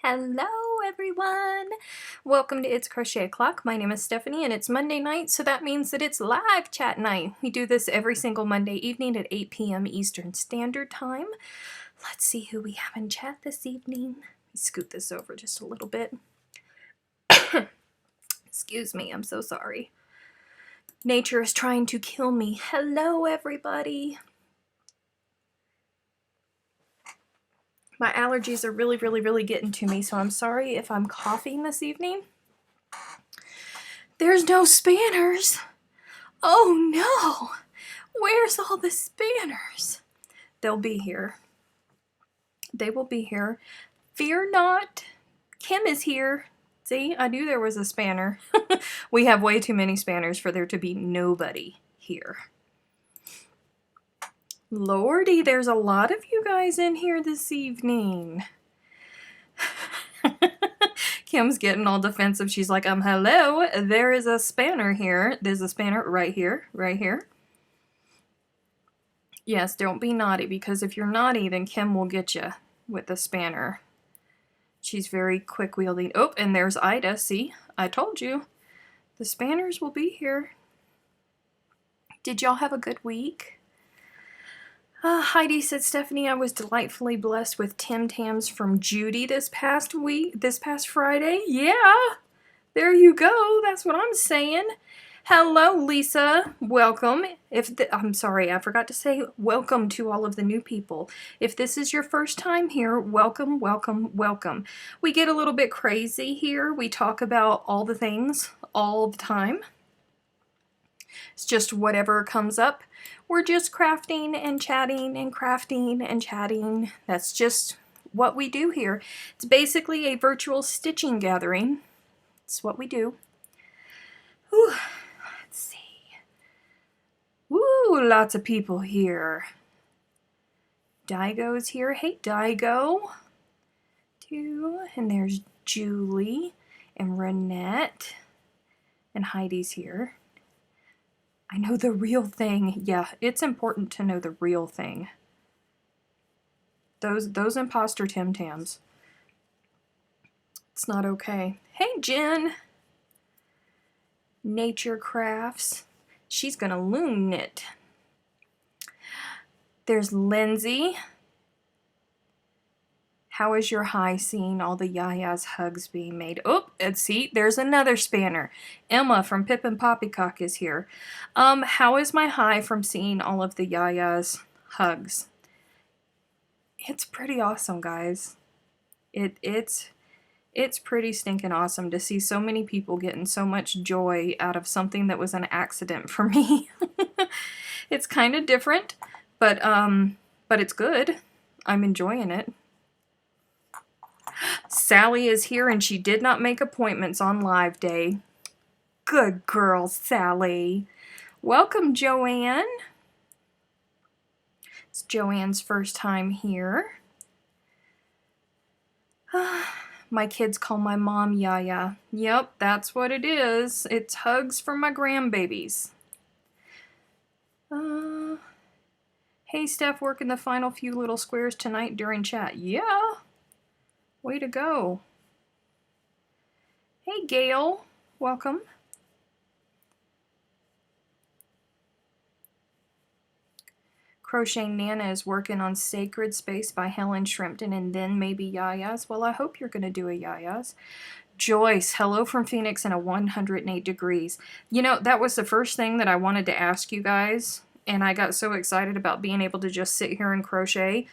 Hello everyone! Welcome to It's Crochet O'Clock. My name is Stephanie and it's Monday night, so that means that it's live chat night. We do this every single Monday evening at 8 p.m. Eastern Standard Time. Let's see who we have in chat this evening. Let me scoot this over just a little bit. Excuse me, I'm so sorry. Nature is trying to kill me. Hello everybody! My allergies are really getting to me, so I'm sorry if I'm coughing this evening. There's no spanners! Oh no! Where's all the spanners? They'll be here. They will be here. Fear not! Kim is here. See, I knew there was a spanner. We have way too many spanners for there to be nobody here. Lordy, there's a lot of you guys in here this evening. Kim's getting all defensive. She's like, hello, there is a spanner here. There's a spanner right here, right here. Yes, don't be naughty, because if you're naughty, then Kim will get you with the spanner. She's very quick-wielding. Oh, and there's Ida. See, I told you. The spanners will be here. Did y'all have a good week? Heidi said, Stephanie, I was delightfully blessed with Tams from Judy this past Friday. Yeah, there you go. That's what I'm saying. Hello, Lisa. Welcome. I'm sorry, I forgot to say welcome to all of the new people. If this is your first time here, welcome, welcome, welcome. We get a little bit crazy here. We talk about all the things all the time. It's just whatever comes up. We're just crafting and chatting and crafting and chatting. That's just what we do here. It's basically a virtual stitching gathering. It's what we do. Whew. Let's see. Woo, lots of people here. Daigo's here. Hey, Daigo. And there's Julie and Renette. And Heidi's here. I know the real thing. Yeah, it's important to know the real thing. Those imposter Tim Tams. It's not okay. Hey, Jen. Nature Crafts. She's gonna loom knit. There's Lindsay. How is your high seeing all the Yaya's hugs being made? Oh, and see, there's another spanner. Emma from Pip and Poppycock is here. How is my high from seeing all of the Yaya's hugs? It's pretty awesome, guys. It's pretty stinking awesome to see so many people getting so much joy out of something that was an accident for me. It's kind of different, but it's good. I'm enjoying it. Sally is here and she did not make appointments on live day. Good girl, Sally. Welcome, Joanne. It's Joanne's first time here. My kids call my mom Yaya. Yep, that's what it is. It's hugs from my grandbabies. Hey, Steph, working the final few little squares tonight during chat. Yeah. Way to go. Hey, Gail. Welcome. Crochet Nana is working on Sacred Space by Helen Shrimpton and then maybe Yaya's. Well, I hope you're going to do a Yaya's. Joyce, hello from Phoenix in a 108 degrees. You know, that was the first thing that I wanted to ask you guys, and I got so excited about being able to just sit here and crochet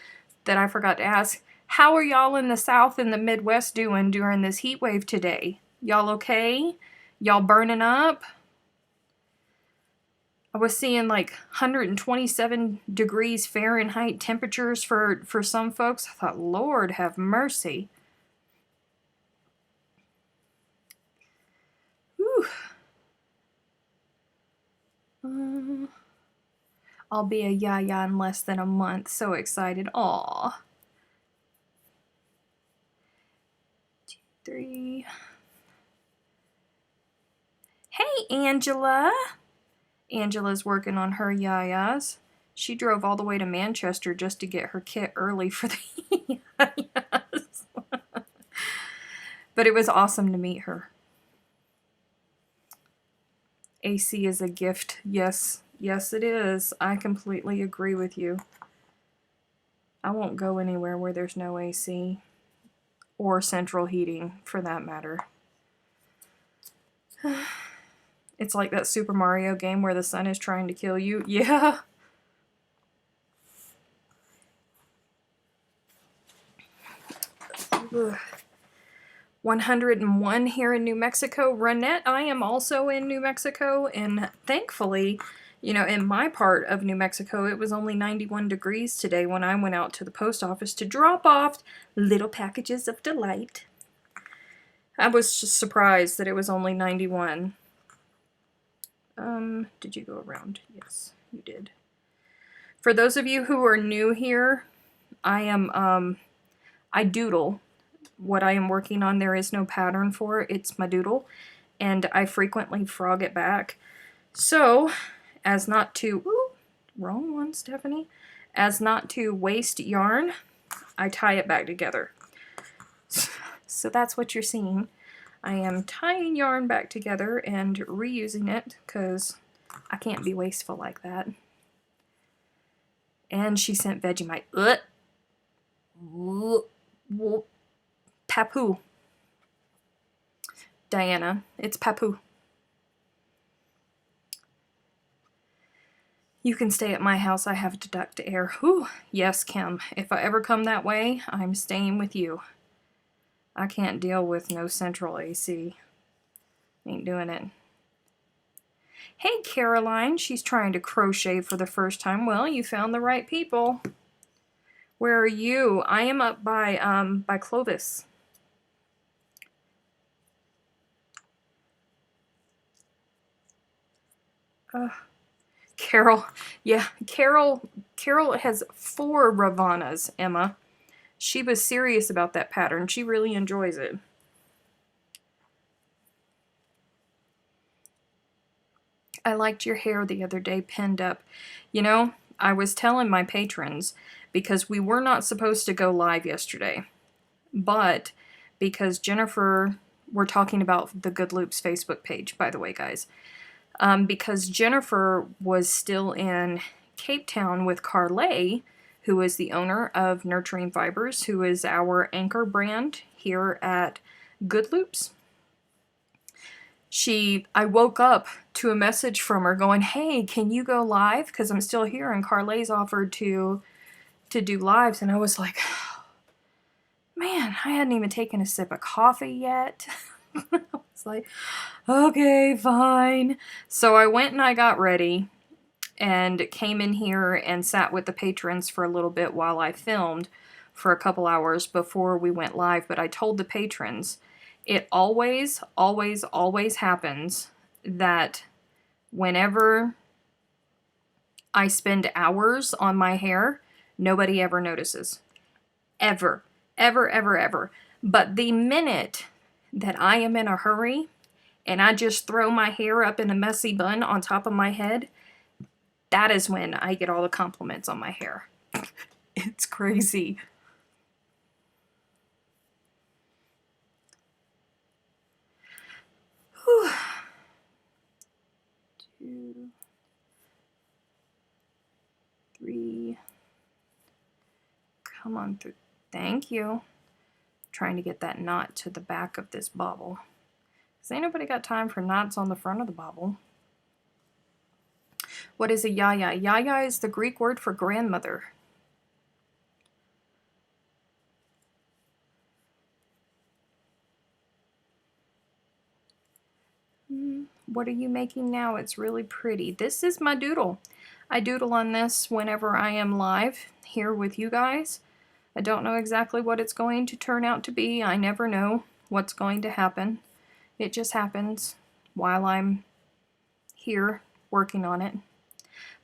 that I forgot to ask. How are y'all in the South and the Midwest doing during this heat wave today? Y'all okay? Y'all burning up? I was seeing like 127 degrees Fahrenheit temperatures for some folks. I thought, Lord have mercy. Whew. I'll be a Yaya in less than a month. So excited. Aw. 2, 3. Hey, Angela. Angela's working on her Yayas. She drove all the way to Manchester just to get her kit early for the Yayas. But it was awesome to meet her. AC is a gift. Yes, yes it is. I completely agree with you. I won't go anywhere where there's no AC. Or central heating, for that matter. It's like that Super Mario game where the sun is trying to kill you. Yeah. Ugh. 101 here in New Mexico. Renette, I am also in New Mexico, and thankfully, you know, in my part of New Mexico, it was only 91 degrees today when I went out to the post office to drop off little packages of delight. I was just surprised that it was only 91. Did you go around? Yes, you did. For those of you who are new here, I doodle. What I am working on, there is no pattern for. It's my doodle, and I frequently frog it back. So, as not to, ooh, wrong one, Stephanie, as not to waste yarn, I tie it back together. So that's what you're seeing. I am tying yarn back together and reusing it because I can't be wasteful like that. And she sent Vegemite. Papu. Diana, it's Papu. You can stay at my house. I have duct air. Whew. Yes, Kim. If I ever come that way, I'm staying with you. I can't deal with no central AC. Ain't doing it. Hey, Caroline. She's trying to crochet for the first time. Well, you found the right people. Where are you? I am up by Clovis. Carol. Yeah, Carol has 4 Ravanas, Emma. She was serious about that pattern. She really enjoys it. I liked your hair the other day pinned up. You know, I was telling my patrons, because we were not supposed to go live yesterday, but because Jennifer, we're talking about the Good Loops Facebook page, by the way, guys, because Jennifer was still in Cape Town with Carlay, who is the owner of Nurturing Fibers, who is our anchor brand here at Good Loops. I woke up to a message from her going, hey, can you go live? Because I'm still here, and Carlay's offered to do lives, and I was like, man, I hadn't even taken a sip of coffee yet. I was like, okay, fine. So I went and I got ready and came in here and sat with the patrons for a little bit while I filmed for a couple hours before we went live. But I told the patrons, it always, always, always happens that whenever I spend hours on my hair, nobody ever notices. Ever. Ever, ever, ever. But the minute that I am in a hurry and I just throw my hair up in a messy bun on top of my head, that is when I get all the compliments on my hair. It's crazy. Whew. 2, 3. Come on through. Thank you. Trying to get that knot to the back of this bobble. Because ain't nobody got time for knots on the front of the bobble. What is a yaya? Yaya is the Greek word for grandmother. What are you making now? It's really pretty. This is my doodle. I doodle on this whenever I am live here with you guys. I don't know exactly what it's going to turn out to be. I never know what's going to happen. It just happens while I'm here working on it.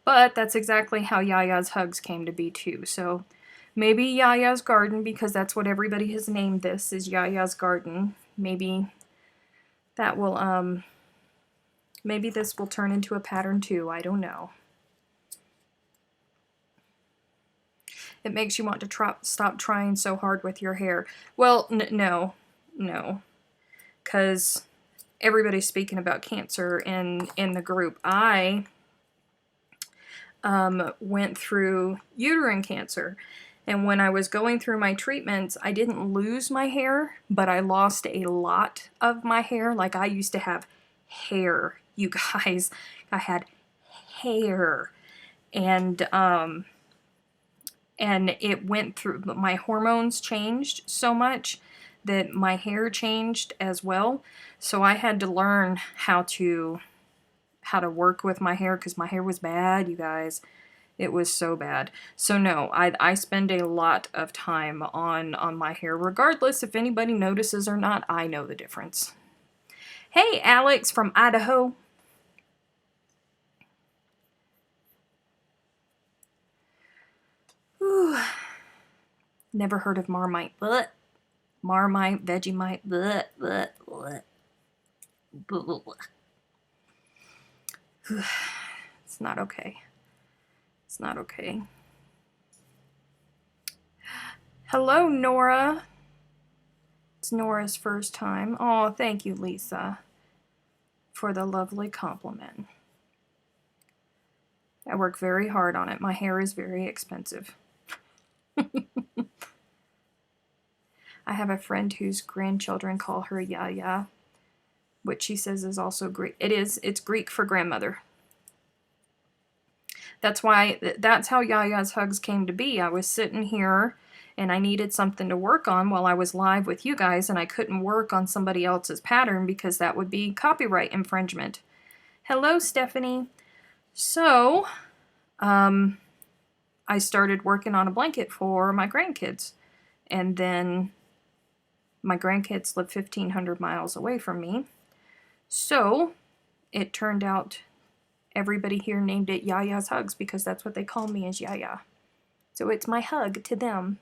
But that's exactly how Yaya's Hugs came to be too. So maybe Yaya's Garden, because that's what everybody has named this, is Yaya's Garden. Maybe that will, maybe this will turn into a pattern too. I don't know. It makes you want to stop trying so hard with your hair. Well, no. because everybody's speaking about cancer in the group. I went through uterine cancer. And when I was going through my treatments, I didn't lose my hair, but I lost a lot of my hair. Like, I used to have hair, you guys. I had hair. And it went through, my hormones changed so much that my hair changed as well. So I had to learn how to work with my hair, because my hair was bad, you guys. It was so bad. So no, I spend a lot of time on my hair, regardless if anybody notices or not. I know the difference. Hey, Alex from Idaho. Ooh. Never heard of Marmite. Blech. Marmite, Vegemite. Blech, blech, blech. Blech. It's not okay. It's not okay. Hello, Nora. It's Nora's first time. Oh, thank you, Lisa, for the lovely compliment. I work very hard on it. My hair is very expensive. I have a friend whose grandchildren call her Yaya, which she says is also Greek. It's Greek for grandmother. That's how Yaya's Hugs came to be. I was sitting here and I needed something to work on while I was live with you guys, and I couldn't work on somebody else's pattern because that would be copyright infringement. Hello, Stephanie. So, I started working on a blanket for my grandkids, and then my grandkids live 1,500 miles away from me. So, it turned out everybody here named it Yaya's Hugs because that's what they call me, is Yaya. So it's my hug to them.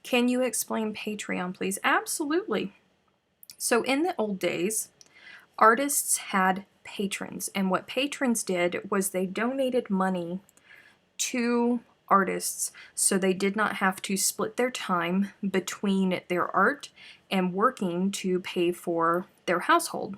Can you explain Patreon, please? Absolutely. So in the old days, artists had patrons, and what patrons did was they donated money to artists, so they did not have to split their time between their art and working to pay for their household.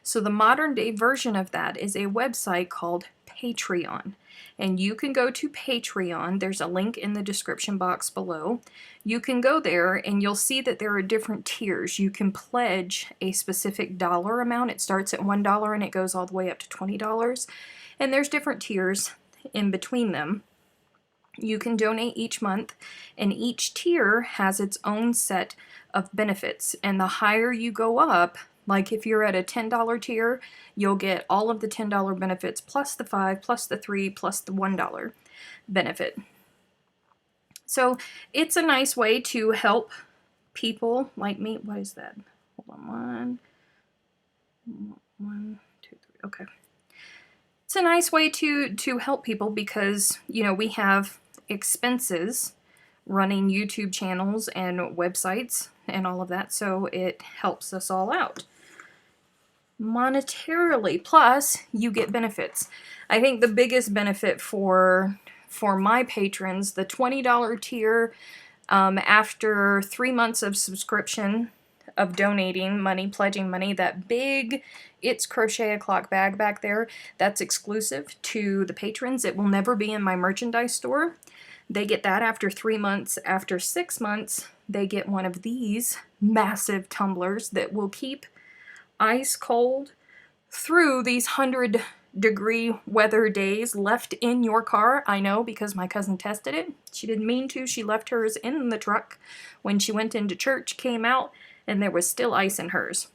So the modern day version of that is a website called Patreon. And you can go to Patreon. There's a link in the description box below. You can go there and you'll see that there are different tiers. You can pledge a specific dollar amount. It starts at $1 and it goes all the way up to $20. And there's different tiers in between them. You can donate each month, and each tier has its own set of benefits. And the higher you go up, like if you're at a $10 tier, you'll get all of the $10 benefits plus the $5, plus the $3, plus the $1 benefit. So it's a nice way to help people like me. What is that? Hold on. One, two, three. Okay. It's a nice way to help people because, you know, we have expenses running YouTube channels and websites and all of that, so it helps us all out monetarily. Plus, you get benefits. I think the biggest benefit for my patrons, the $20 tier, after 3 months of subscription, of donating money, pledging money, that big It's Crochet O'Clock bag back there, that's exclusive to the patrons. It will never be in my merchandise store. They get that after 3 months. After 6 months, they get one of these massive tumblers that will keep ice cold through these 100-degree weather days left in your car. I know because my cousin tested it. She didn't mean to. She left hers in the truck when she went into church, came out, and there was still ice in hers.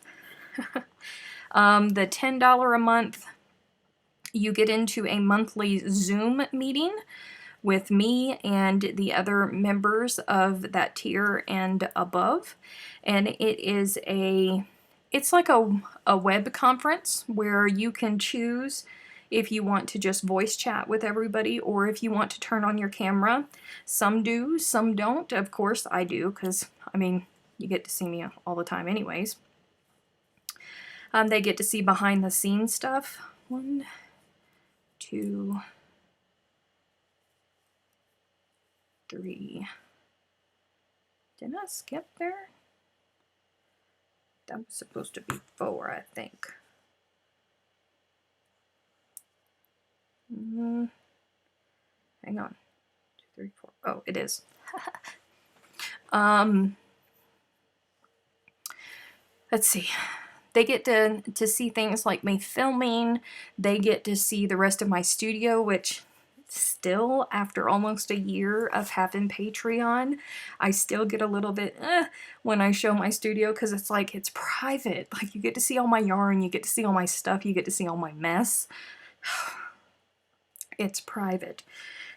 The $10 a month, you get into a monthly Zoom meeting with me and the other members of that tier and above. And it's like a web conference where you can choose if you want to just voice chat with everybody or if you want to turn on your camera. Some do, some don't. Of course I do, because, I mean, you get to see me all the time anyways. They get to see behind the scenes stuff. 1, 2, 3. Didn't I skip there? That was supposed to be 4, I think. Hang on. 2, 3, 4. Oh, it is. Let's see. They get to see things like me filming. They get to see the rest of my studio, which still, after almost a year of having Patreon, I still get a little bit when I show my studio, because it's like, it's private. Like, you get to see all my yarn, you get to see all my stuff, you get to see all my mess. It's private.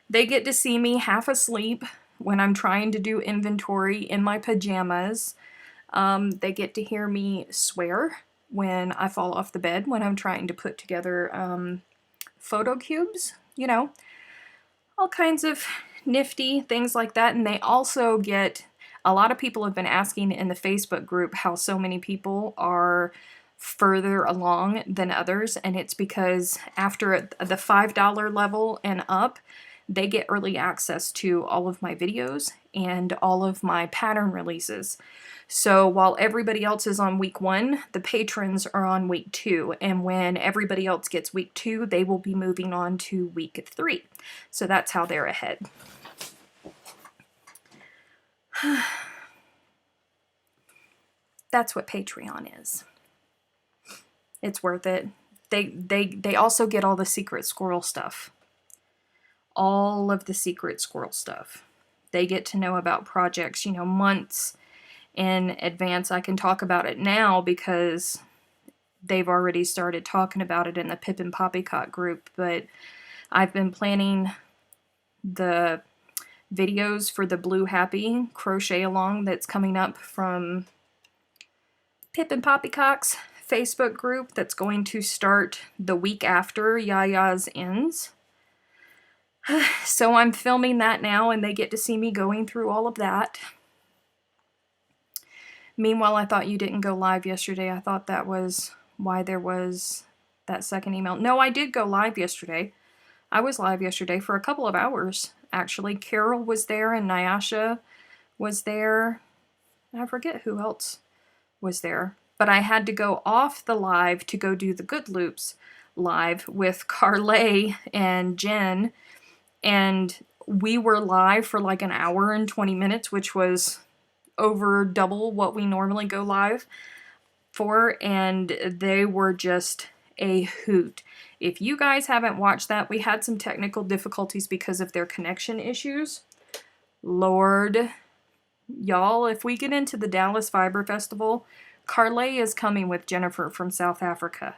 They get to see me half asleep when I'm trying to do inventory in my pajamas. They get to hear me swear when I fall off the bed when I'm trying to put together photo cubes, you know, all kinds of nifty things like that. And they also get, a lot of people have been asking in the Facebook group how so many people are further along than others, and it's because after the $5 level and up, they get early access to all of my videos and all of my pattern releases. So while everybody else is on week 1, the patrons are on week 2. And when everybody else gets week 2, they will be moving on to week 3. So that's how they're ahead. That's what Patreon is. It's worth it. They also get all the secret squirrel stuff. All of the secret squirrel stuff. They get to know about projects, you know, months in advance. I can talk about it now because they've already started talking about it in the Pip and Poppycock group, but I've been planning the videos for the Blue Happy crochet along that's coming up from Pip and Poppycock's Facebook group that's going to start the week after Yaya's ends. So I'm filming that now, and they get to see me going through all of that. Meanwhile, I thought you didn't go live yesterday. I thought that was why there was that second email. No, I did go live yesterday. I was live yesterday for a couple of hours, actually. Carol was there, and Nyasha was there. I forget who else was there. But I had to go off the live to go do the Good Loops live with Carlay and Jen. And we were live for like an hour and 20 minutes, which was over double what we normally go live for. And they were just a hoot. If you guys haven't watched that, we had some technical difficulties because of their connection issues. Lord, y'all, if we get into the Dallas Fiber Festival, Carlay is coming with Jennifer from South Africa.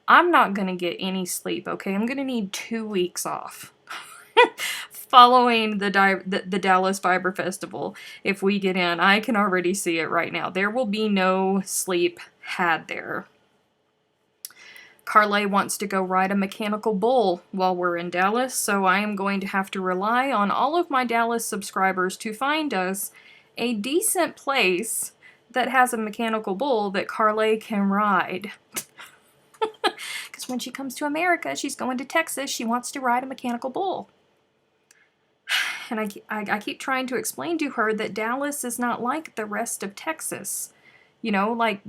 I'm not going to get any sleep, okay? I'm going to need 2 weeks off following the Dallas Fiber Festival. If we get in, I can already see it right now. There will be no sleep had there. Carlay wants to go ride a mechanical bull while we're in Dallas, so I am going to have to rely on all of my Dallas subscribers to find us a decent place that has a mechanical bull that Carlay can ride. Because when she comes to America, she's going to Texas, she wants to ride a mechanical bull. And I keep trying to explain to her that Dallas is not like the rest of Texas. You know, like,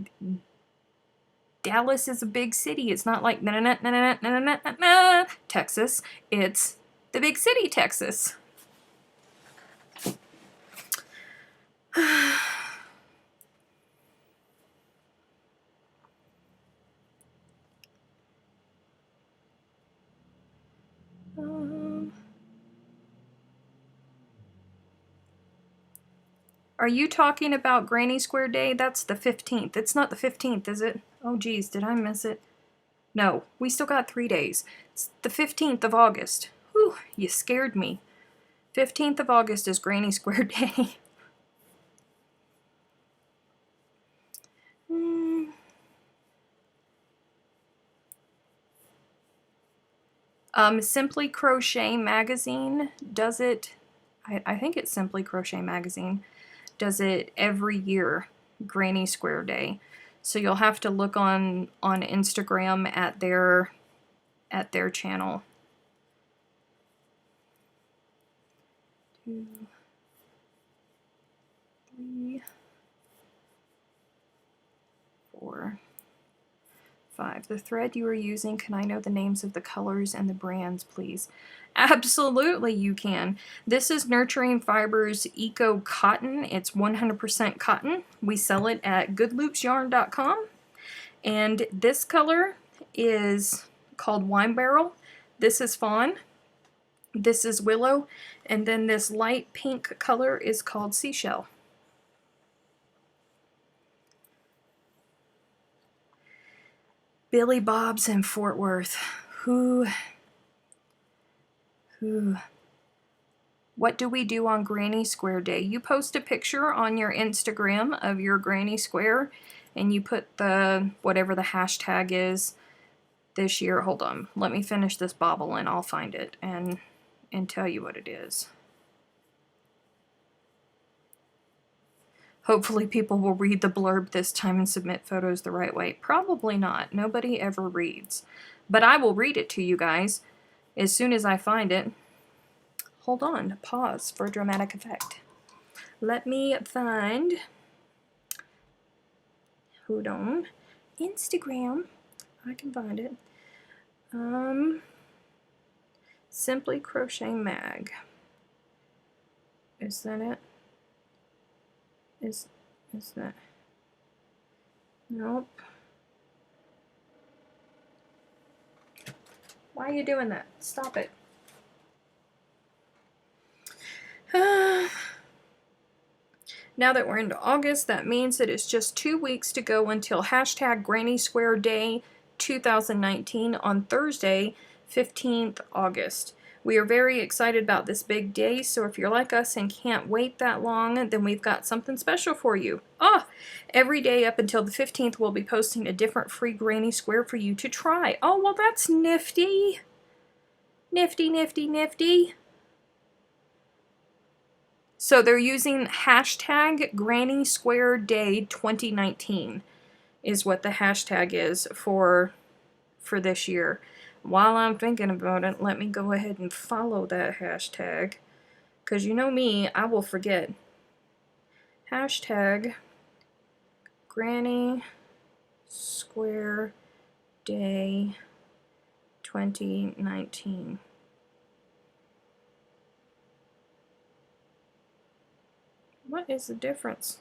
Dallas is a big city. It's not like Texas. It's the big city, Texas. Are you talking about Granny Square Day? That's the 15th. It's not the 15th, is it? Oh, geez, did I miss it? No, we still got 3 days. It's the 15th of August. Whew, you scared me. 15th of August is Granny Square Day. Simply Crochet Magazine does it. I think it's Simply Crochet Magazine. Does it every year, Granny Square Day. So you'll have to look on Instagram at their channel. 2, 3, 4, 5. The thread you are using, can I know the names of the colors and the brands, please? Absolutely, you can. This is Nurturing Fibers Eco Cotton. It's 100% cotton. We sell it at goodloopsyarn.com. And this color is called Wine Barrel. This is Fawn. This is Willow. And then this light pink color is called Seashell. Billy Bob's in Fort Worth. What do we do on Granny Square Day? You post a picture on your Instagram of your Granny Square and you put the whatever the hashtag is this year. Hold on, let me finish this bauble and I'll find it and tell you what it is. Hopefully people will read the blurb this time and submit photos the right way. Probably not. Nobody ever reads. But I will read it to you guys as soon as I find it. Hold on. Pause for dramatic effect. Let me find... Hold on. Instagram. I can find it. Simply Crochet Mag. Is that it? Is that? Nope. Why are you doing that? Stop it. Now that we're into August, that means that it's just 2 weeks to go until hashtag Granny Square Day 2019 on Thursday, 15th August. We are very excited about this big day, so if you're like us and can't wait that long, then we've got something special for you. Every day up until the 15th, we'll be posting a different free Granny Square for you to try. Oh, well, that's nifty. Nifty, nifty, nifty. So they're using hashtag Granny Square Day 2019 is what the hashtag is for this year. While I'm thinking about it, let me go ahead and follow that hashtag. Because you know me, I will forget. Hashtag Granny Square Day 2019. What is the difference?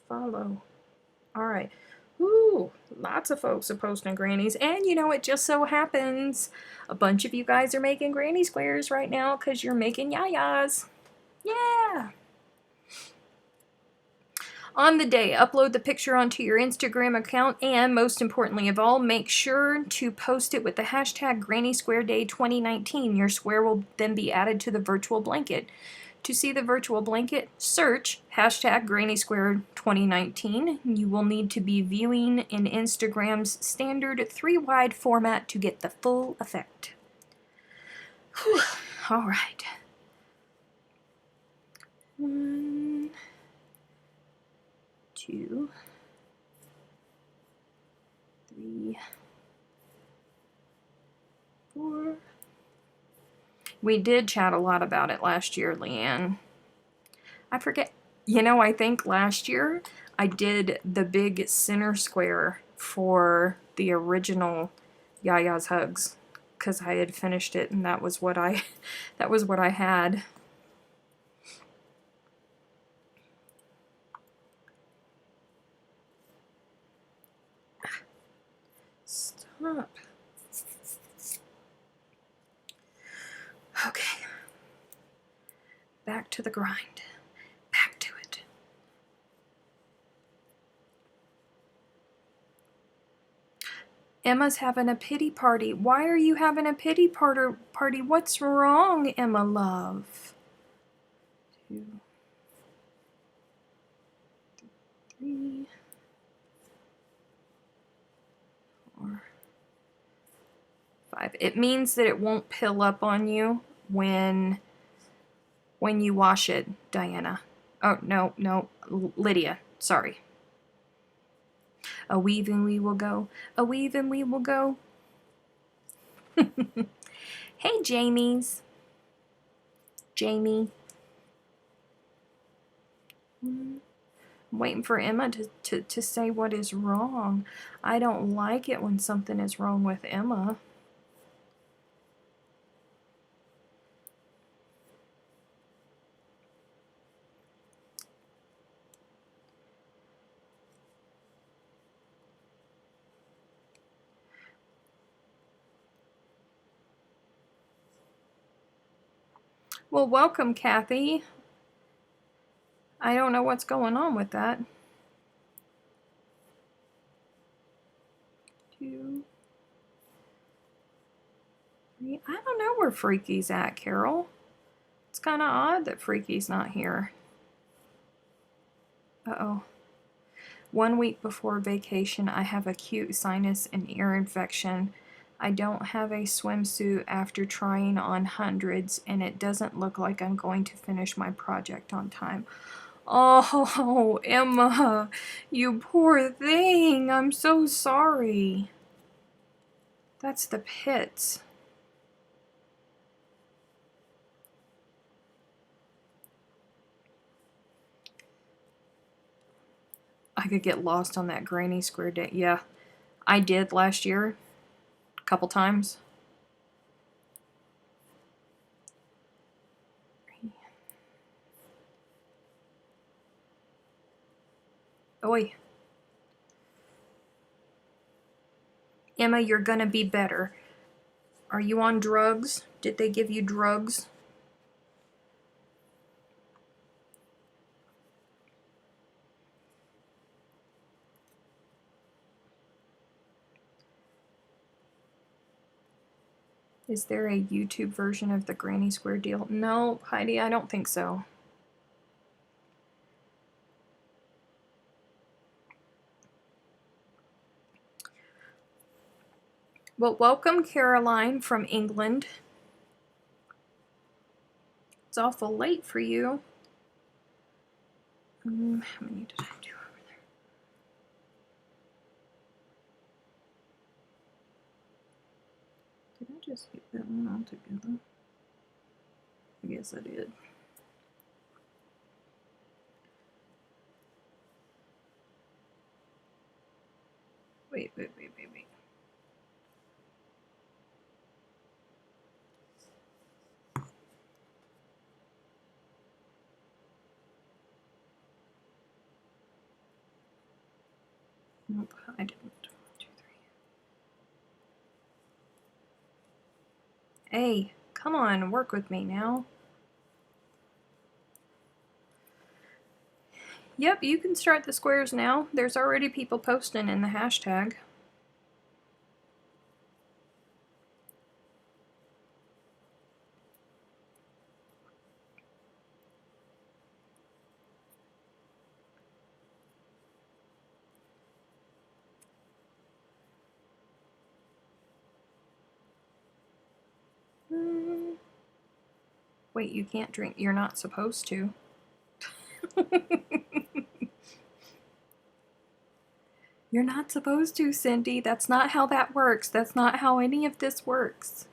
Follow. All right. Ooh, lots of folks are posting grannies, and you know, it just so happens a bunch of you guys are making granny squares right now because you're making yayas. Yeah. On the day, upload the picture onto your Instagram account, and most importantly of all, make sure to post it with the hashtag Granny Square Day 2019. Your square will then be added to the virtual blanket. To see the virtual blanket, search hashtag Granny Square 2019. You will need to be viewing in Instagram's standard 3-wide format to get the full effect. Whew. All right. 1, 2, 3, 4. We did chat a lot about it last year, Leanne. I forget. You know, I think last year I did the big center square for the original Yaya's Hugs because I had finished it, and that was what I had. Stop. Okay. Back to the grind. Back to it. Emma's having a pity party. Why are you having a pity party? What's wrong, Emma love? 2, 3, 4, 5. It means that it won't pill up on you when you wash it, Diana. Oh, no, Lydia, sorry. A weave and we will go. A weave and we will go. Hey, Jamie's. Jamie. I'm waiting for Emma to say what is wrong. I don't like it when something is wrong with Emma. Well, welcome, Kathy. I don't know what's going on with that. 2, 3. I don't know where Freaky's at, Carol. It's kind of odd that Freaky's not here. Uh-oh. 1 week before vacation, I have acute sinus and ear infection. I don't have a swimsuit after trying on hundreds, and it doesn't look like I'm going to finish my project on time. Oh, Emma, you poor thing. I'm so sorry. That's the pits. I could get lost on that granny square day. Yeah, I did last year a couple times. Oi. Emma, you're gonna be better. Are you on drugs? Did they give you drugs? Is there a YouTube version of the granny square deal? No, Heidi, I don't think so. Well, welcome, Caroline from England. It's awful late for you. How many did I do over there? Did I just get that one all together? I guess I did. Wait. Nope, I didn't. 1, 2, 3. Hey, come on, work with me now. Yep, you can start the squares now. There's already people posting in the hashtag. Wait, you can't drink. You're not supposed to. You're not supposed to, Cindy. That's not how that works. That's not how any of this works.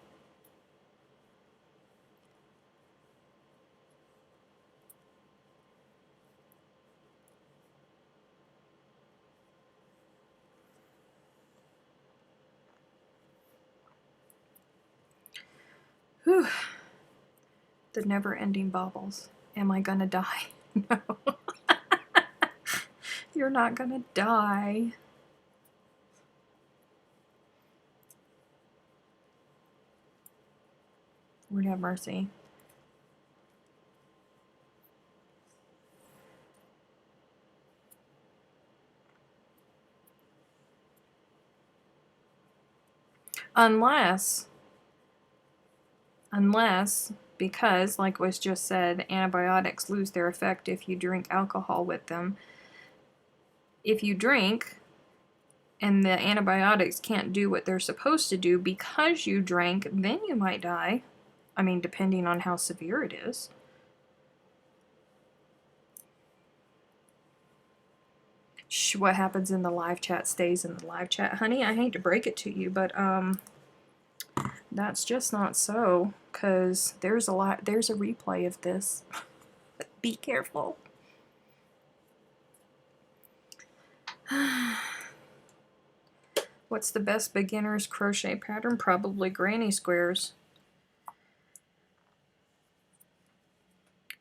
Whew. The never-ending baubles. Am I gonna die? No. You're not gonna die. Lord have mercy. Unless, because, like was just said, antibiotics lose their effect if you drink alcohol with them. If you drink and the antibiotics can't do what they're supposed to do because you drank, then you might die. I mean, depending on how severe it is. Shh, what happens in the live chat stays in the live chat. Honey, I hate to break it to you, but That's just not so, because there's a replay of this. Be careful. What's the best beginner's crochet pattern? Probably granny squares.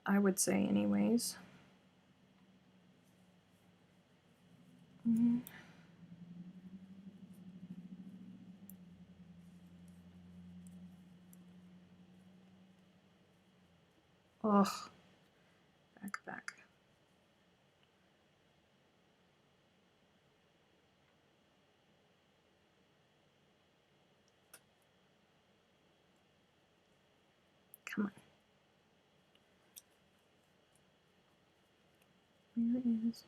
I would say anyways. Ugh. Back. Come on. Where is...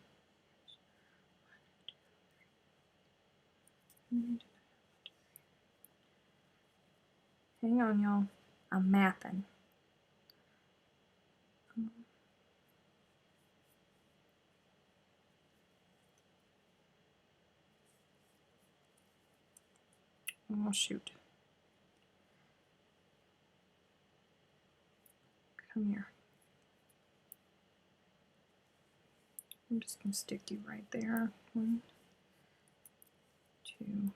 Hang on, y'all. I'm mapping. Oh, shoot. Come here. I'm just going to stick you right there. 1, 2,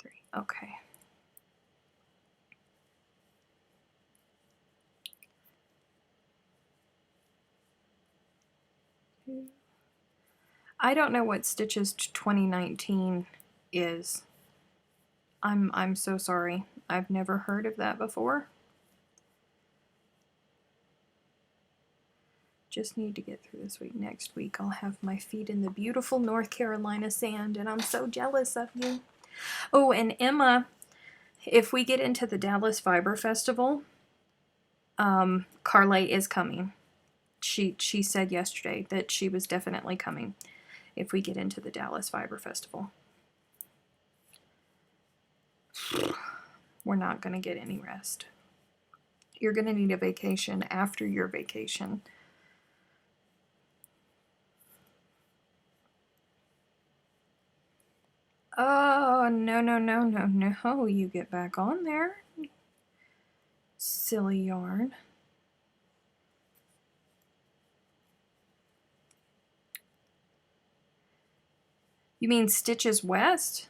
3. Okay. I don't know what Stitches 2019 is. I'm so sorry. I've never heard of that before. Just need to get through this week. Next week I'll have my feet in the beautiful North Carolina sand, and I'm so jealous of you. Oh, and Emma, if we get into the Dallas Fiber Festival, Carly is coming. She said yesterday that she was definitely coming if we get into the Dallas Fiber Festival. We're not going to get any rest. You're going to need a vacation after your vacation. Oh, no. You get back on there. Silly yarn. You mean Stitches West?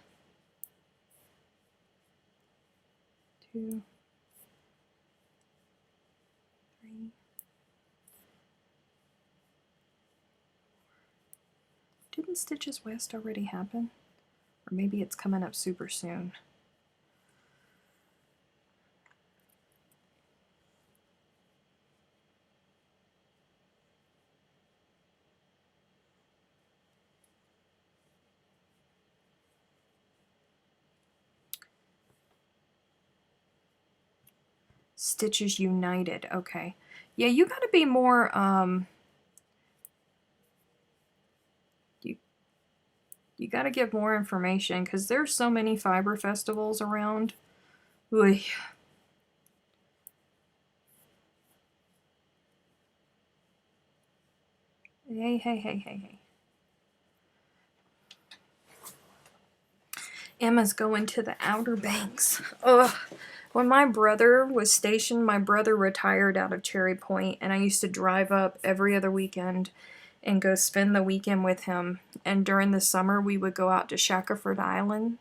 2, 3. Didn't Stitches West already happen? Or maybe it's coming up super soon. Stitches United. Okay. Yeah, you got to be more, you got to give more information, because there's so many fiber festivals around. Oy. Hey. Emma's going to the Outer Banks. Ugh. When my brother was stationed, my brother retired out of Cherry Point, and I used to drive up every other weekend and go spend the weekend with him. And during the summer, we would go out to Shackelford Island,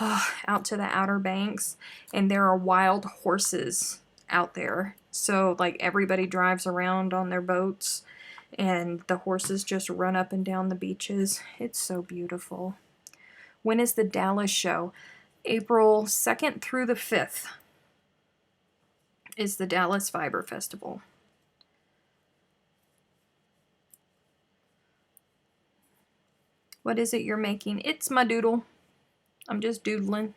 out to the Outer Banks, and there are wild horses out there. So, like, everybody drives around on their boats, and the horses just run up and down the beaches. It's so beautiful. When is the Dallas show? April 2nd through the 5th is the Dallas Fiber Festival. What is it you're making? It's my doodle. I'm just doodling.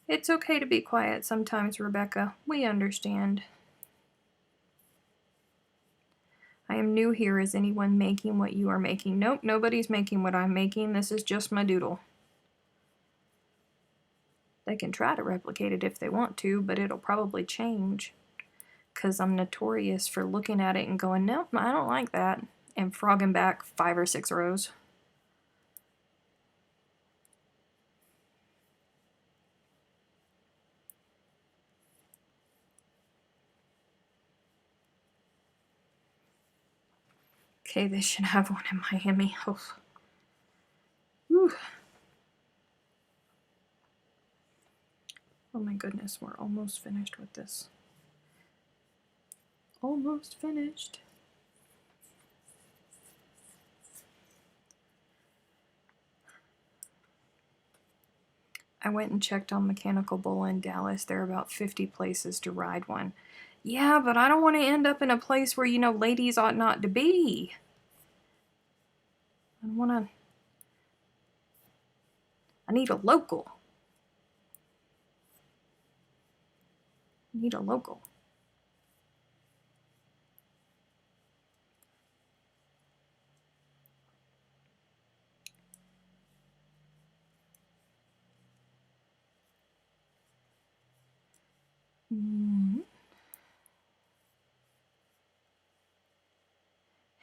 It's okay to be quiet sometimes, Rebecca. We understand. I am new here. Is anyone making what you are making? Nope, nobody's making what I'm making. This is just my doodle. They can try to replicate it if they want to, but it'll probably change, because I'm notorious for looking at it and going, nope, I don't like that, and frogging back 5 or 6 rows. Okay, they should have one in Miami. Oh. Whew. Oh my goodness, we're almost finished with this. Almost finished. I went and checked on Mechanical Bull in Dallas. There are about 50 places to ride one. Yeah, but I don't want to end up in a place where, you know, ladies ought not to be. I want to... I need a local. I need a local.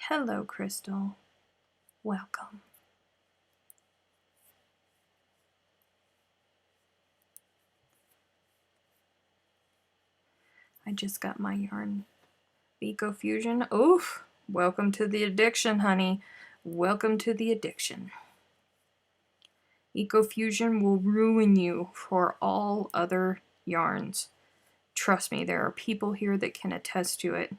Hello, Crystal. Welcome. I just got my yarn. Eco Fusion. Oof. Welcome to the addiction, honey. Welcome to the addiction. Eco Fusion will ruin you for all other yarns. Trust me, there are people here that can attest to it.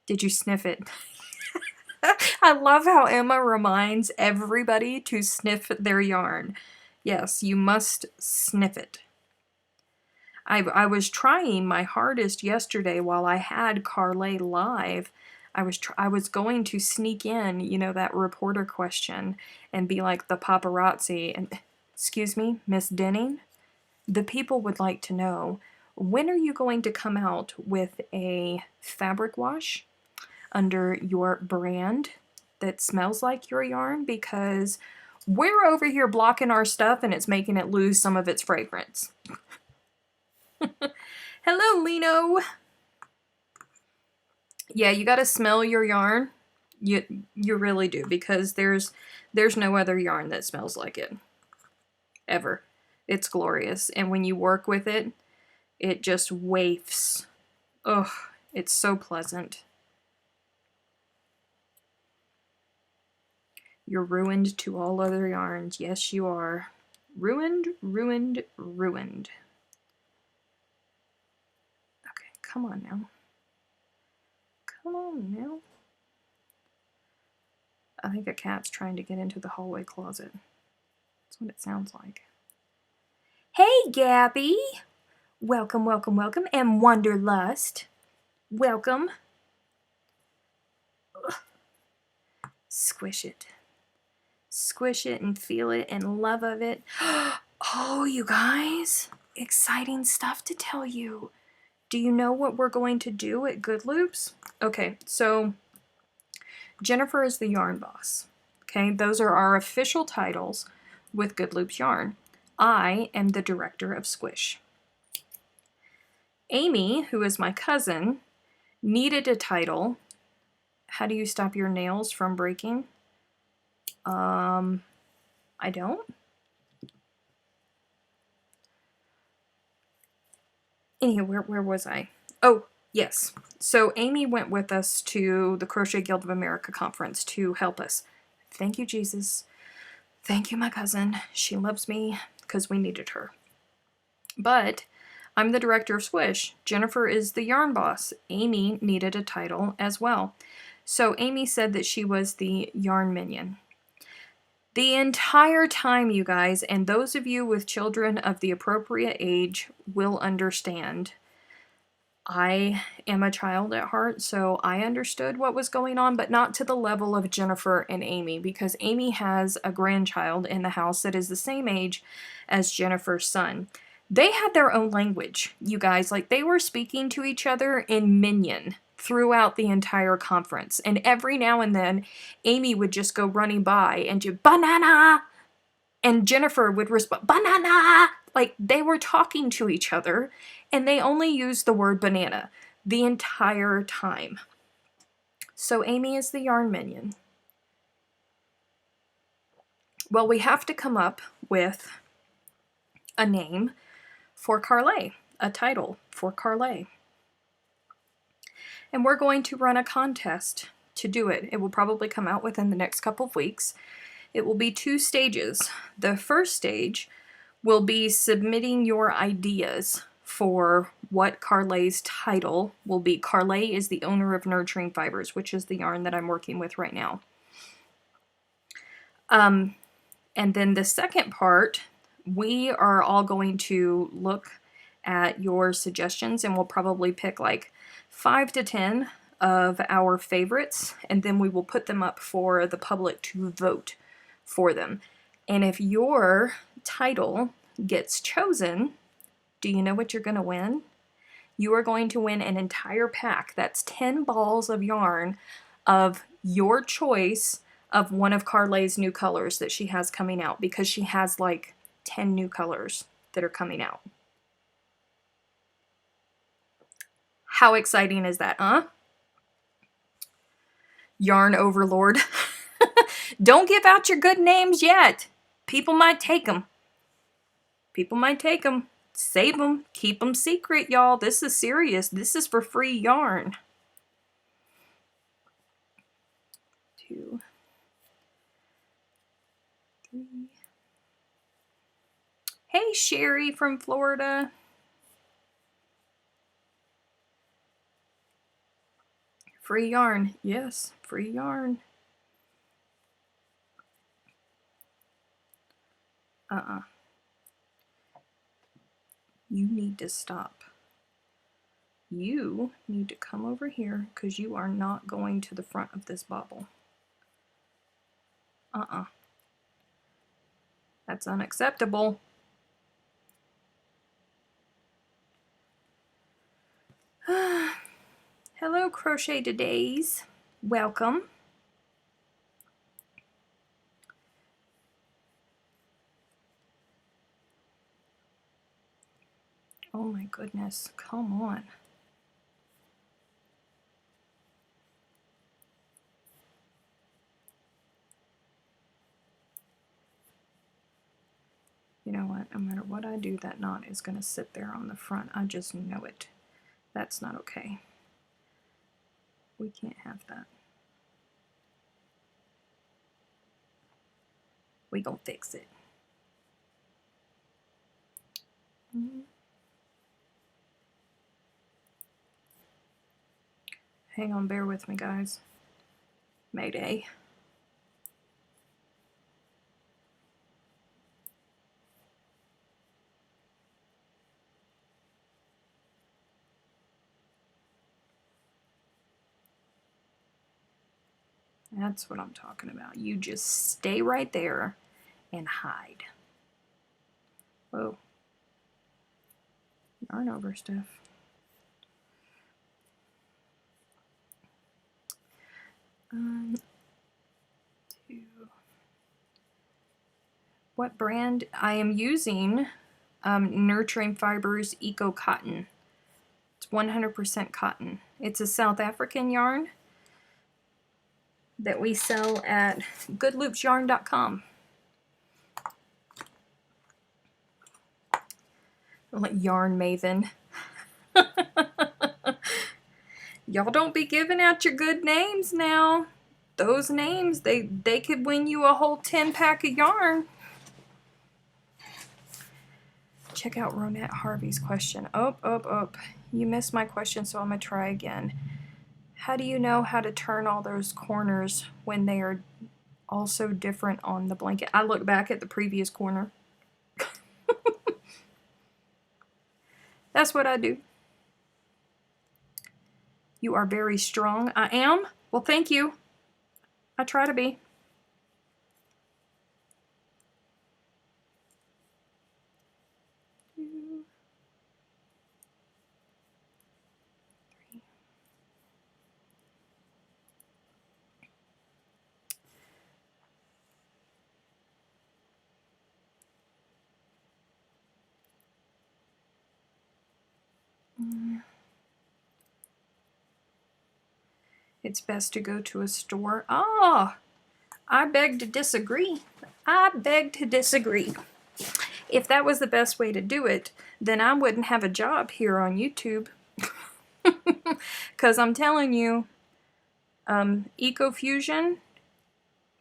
Did you sniff it? I love how Emma reminds everybody to sniff their yarn. Yes, you must sniff it. I was trying my hardest yesterday while I had Carlay live. I was going to sneak in, you know, that reporter question and be like the paparazzi and, excuse me, Miss Denning, the people would like to know, when are you going to come out with a fabric wash under your brand that smells like your yarn? Because we're over here blocking our stuff and it's making it lose some of its fragrance. Hello, Lino. Yeah, you gotta smell your yarn. You really do, because there's no other yarn that smells like it. Ever. It's glorious. And when you work with it, it just wafts. Ugh, it's so pleasant. You're ruined to all other yarns. Yes, you are. Ruined, ruined, ruined. Okay, come on now. Come on now. I think a cat's trying to get into the hallway closet. That's what it sounds like. Hey, Gabby! Welcome, welcome, welcome. And Wanderlust. Welcome. Ugh. Squish it. Squish it and feel it and love of it. Oh, you guys. Exciting stuff to tell you. Do you know what we're going to do at Good Loops? Okay, so Jennifer is the yarn boss. Okay, those are our official titles with Good Loops Yarn. I am the director of Squish. Amy, who is my cousin, needed a title. How do you stop your nails from breaking? I don't. Anyway, where was I? Oh, yes. So Amy went with us to the Crochet Guild of America conference to help us. Thank you, Jesus. Thank you, my cousin. She loves me because we needed her. But I'm the director of Squish. Jennifer is the yarn boss. Amy needed a title as well. So Amy said that she was the yarn minion. The entire time, you guys, and those of you with children of the appropriate age will understand. I am a child at heart, so I understood what was going on, but not to the level of Jennifer and Amy, because Amy has a grandchild in the house that is the same age as Jennifer's son. They had their own language, you guys. Like, they were speaking to each other in Minion throughout the entire conference. And every now and then, Amy would just go running by and do, banana! And Jennifer would respond, banana! Like, they were talking to each other, and they only used the word banana the entire time. So Amy is the yarn minion. Well, we have to come up with a name for Carlet, a title for Carlet. And we're going to run a contest to do it. It will probably come out within the next couple of weeks. It will be 2 stages. The first stage will be submitting your ideas for what Carlet's title will be. Carlet is the owner of Nurturing Fibers, which is the yarn that I'm working with right now. And then the second part, we are all going to look at your suggestions, and we'll probably pick like 5 to 10 of our favorites, and then we will put them up for the public to vote for them. And if your title gets chosen, do you know what you're going to win? You are going to win an entire pack. That's 10 balls of yarn of your choice of one of Carlet's new colors that she has coming out, because she has like 10 new colors that are coming out. How exciting is that, huh? Yarn overlord. Don't give out your good names yet. People might take them. People might take them. Save them. Keep them secret, y'all. This is serious. This is for free yarn. 2, 3. Hey, Sherry from Florida. Free yarn. Yes, free yarn. You need to stop. You need to come over here, because you are not going to the front of this bobble. That's unacceptable. Hello, Crochet Todays. Welcome. Oh my goodness, come on. You know what, no matter what I do, that knot is going to sit there on the front. I just know it. That's not okay. We can't have that. We gonna fix it. Hang on, bear with me, guys. Mayday. That's what I'm talking about. You just stay right there and hide. Whoa. Yarn over stuff. What brand? I am using Nurturing Fibers Eco Cotton. It's 100% cotton. It's a South African yarn that we sell at goodloopsyarn.com. Like Yarn Maven. Y'all don't be giving out your good names now. Those names, they could win you a whole 10-pack of yarn. Check out Ronette Harvey's question. Oh. You missed my question, so I'm going to try again. How do you know how to turn all those corners when they are also different on the blanket? I look back at the previous corner. That's what I do. You are very strong. I am? Well, thank you. I try to be. It's best to go to a store. Ah, I beg to disagree. I beg to disagree. If that was the best way to do it, then I wouldn't have a job here on YouTube. Because I'm telling you, EcoFusion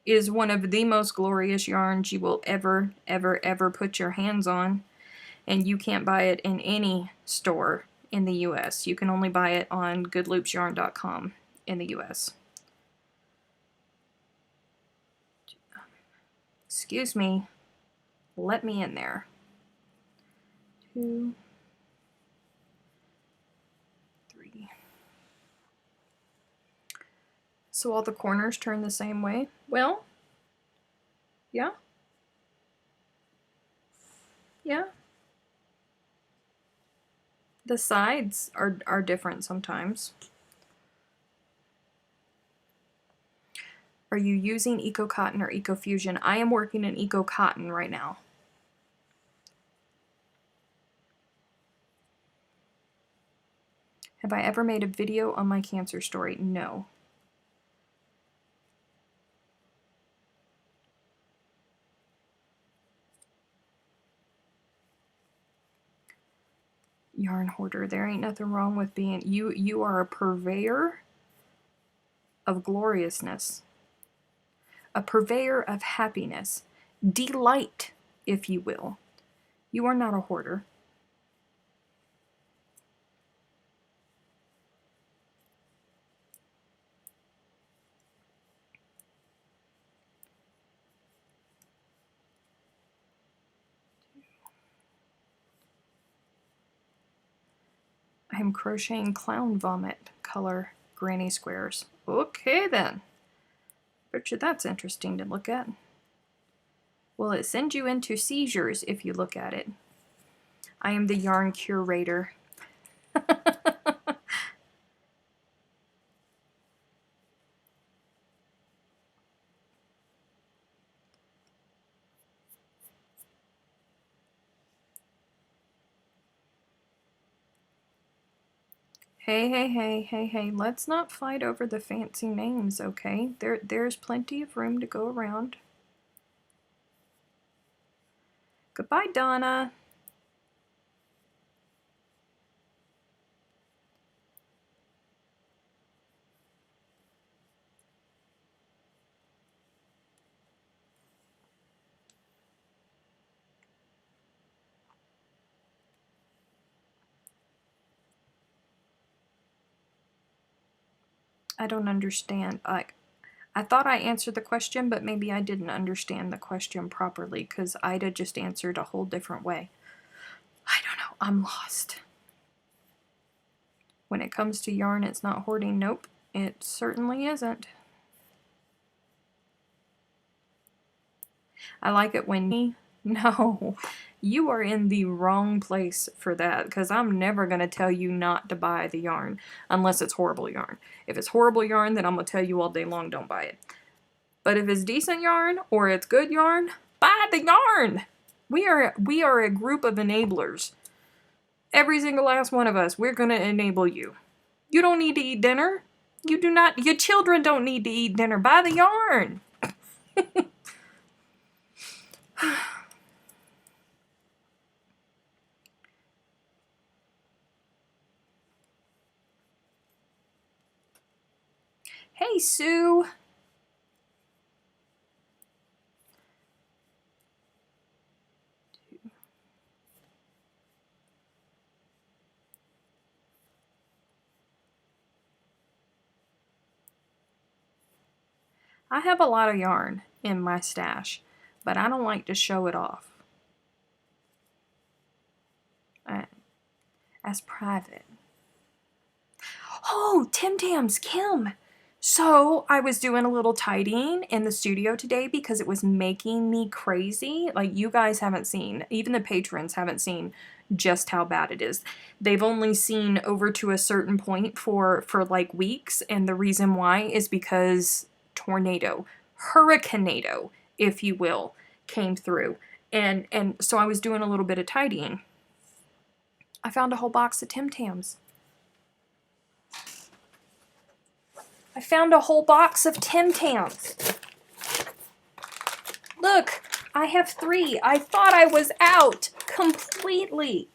is one of the most glorious yarns you will ever, ever, ever put your hands on. And you can't buy it in any store in the US. You can only buy it on goodloopsyarn.com in the US. Excuse me. Let me in there. 2, 3. So all the corners turn the same way? Well, yeah. Yeah. The sides are different sometimes. Are you using Eco Cotton or EcoFusion? I am working in Eco Cotton right now. Have I ever made a video on my cancer story? No. Yarn hoarder. There ain't nothing wrong with being... You are a purveyor of gloriousness. A purveyor of happiness. Delight, if you will. You are not a hoarder. I am crocheting clown vomit color granny squares. Okay then. Bet you that's interesting to look at. Will it send you into seizures if you look at it? I am the yarn curator. Hey, let's not fight over the fancy names, okay? There's plenty of room to go around. Goodbye, Donna. I don't understand. I thought I answered the question, but maybe I didn't understand the question properly because Ida just answered a whole different way. I don't know. I'm lost. When it comes to yarn, it's not hoarding. Nope, it certainly isn't. I like it when... No, you are in the wrong place for that because I'm never going to tell you not to buy the yarn unless it's horrible yarn. If it's horrible yarn, then I'm going to tell you all day long don't buy it. But if it's decent yarn or it's good yarn, buy the yarn. We are a group of enablers. Every single last one of us, we're going to enable you. You don't need to eat dinner. You do not. Your children don't need to eat dinner. Buy the yarn. Hey, Sue. I have a lot of yarn in my stash, but I don't like to show it off as private. Oh, Tams, Kim. So I was doing a little tidying in the studio today because it was making me crazy. Like, you guys haven't seen, even the patrons haven't seen just how bad it is. They've only seen over to a certain point for like weeks, and the reason why is because tornado, hurricanado, if you will, came through. And so I was doing a little bit of tidying. I found a whole box of Tams. I found a whole box of Tams. Look, I have 3. I thought I was out completely,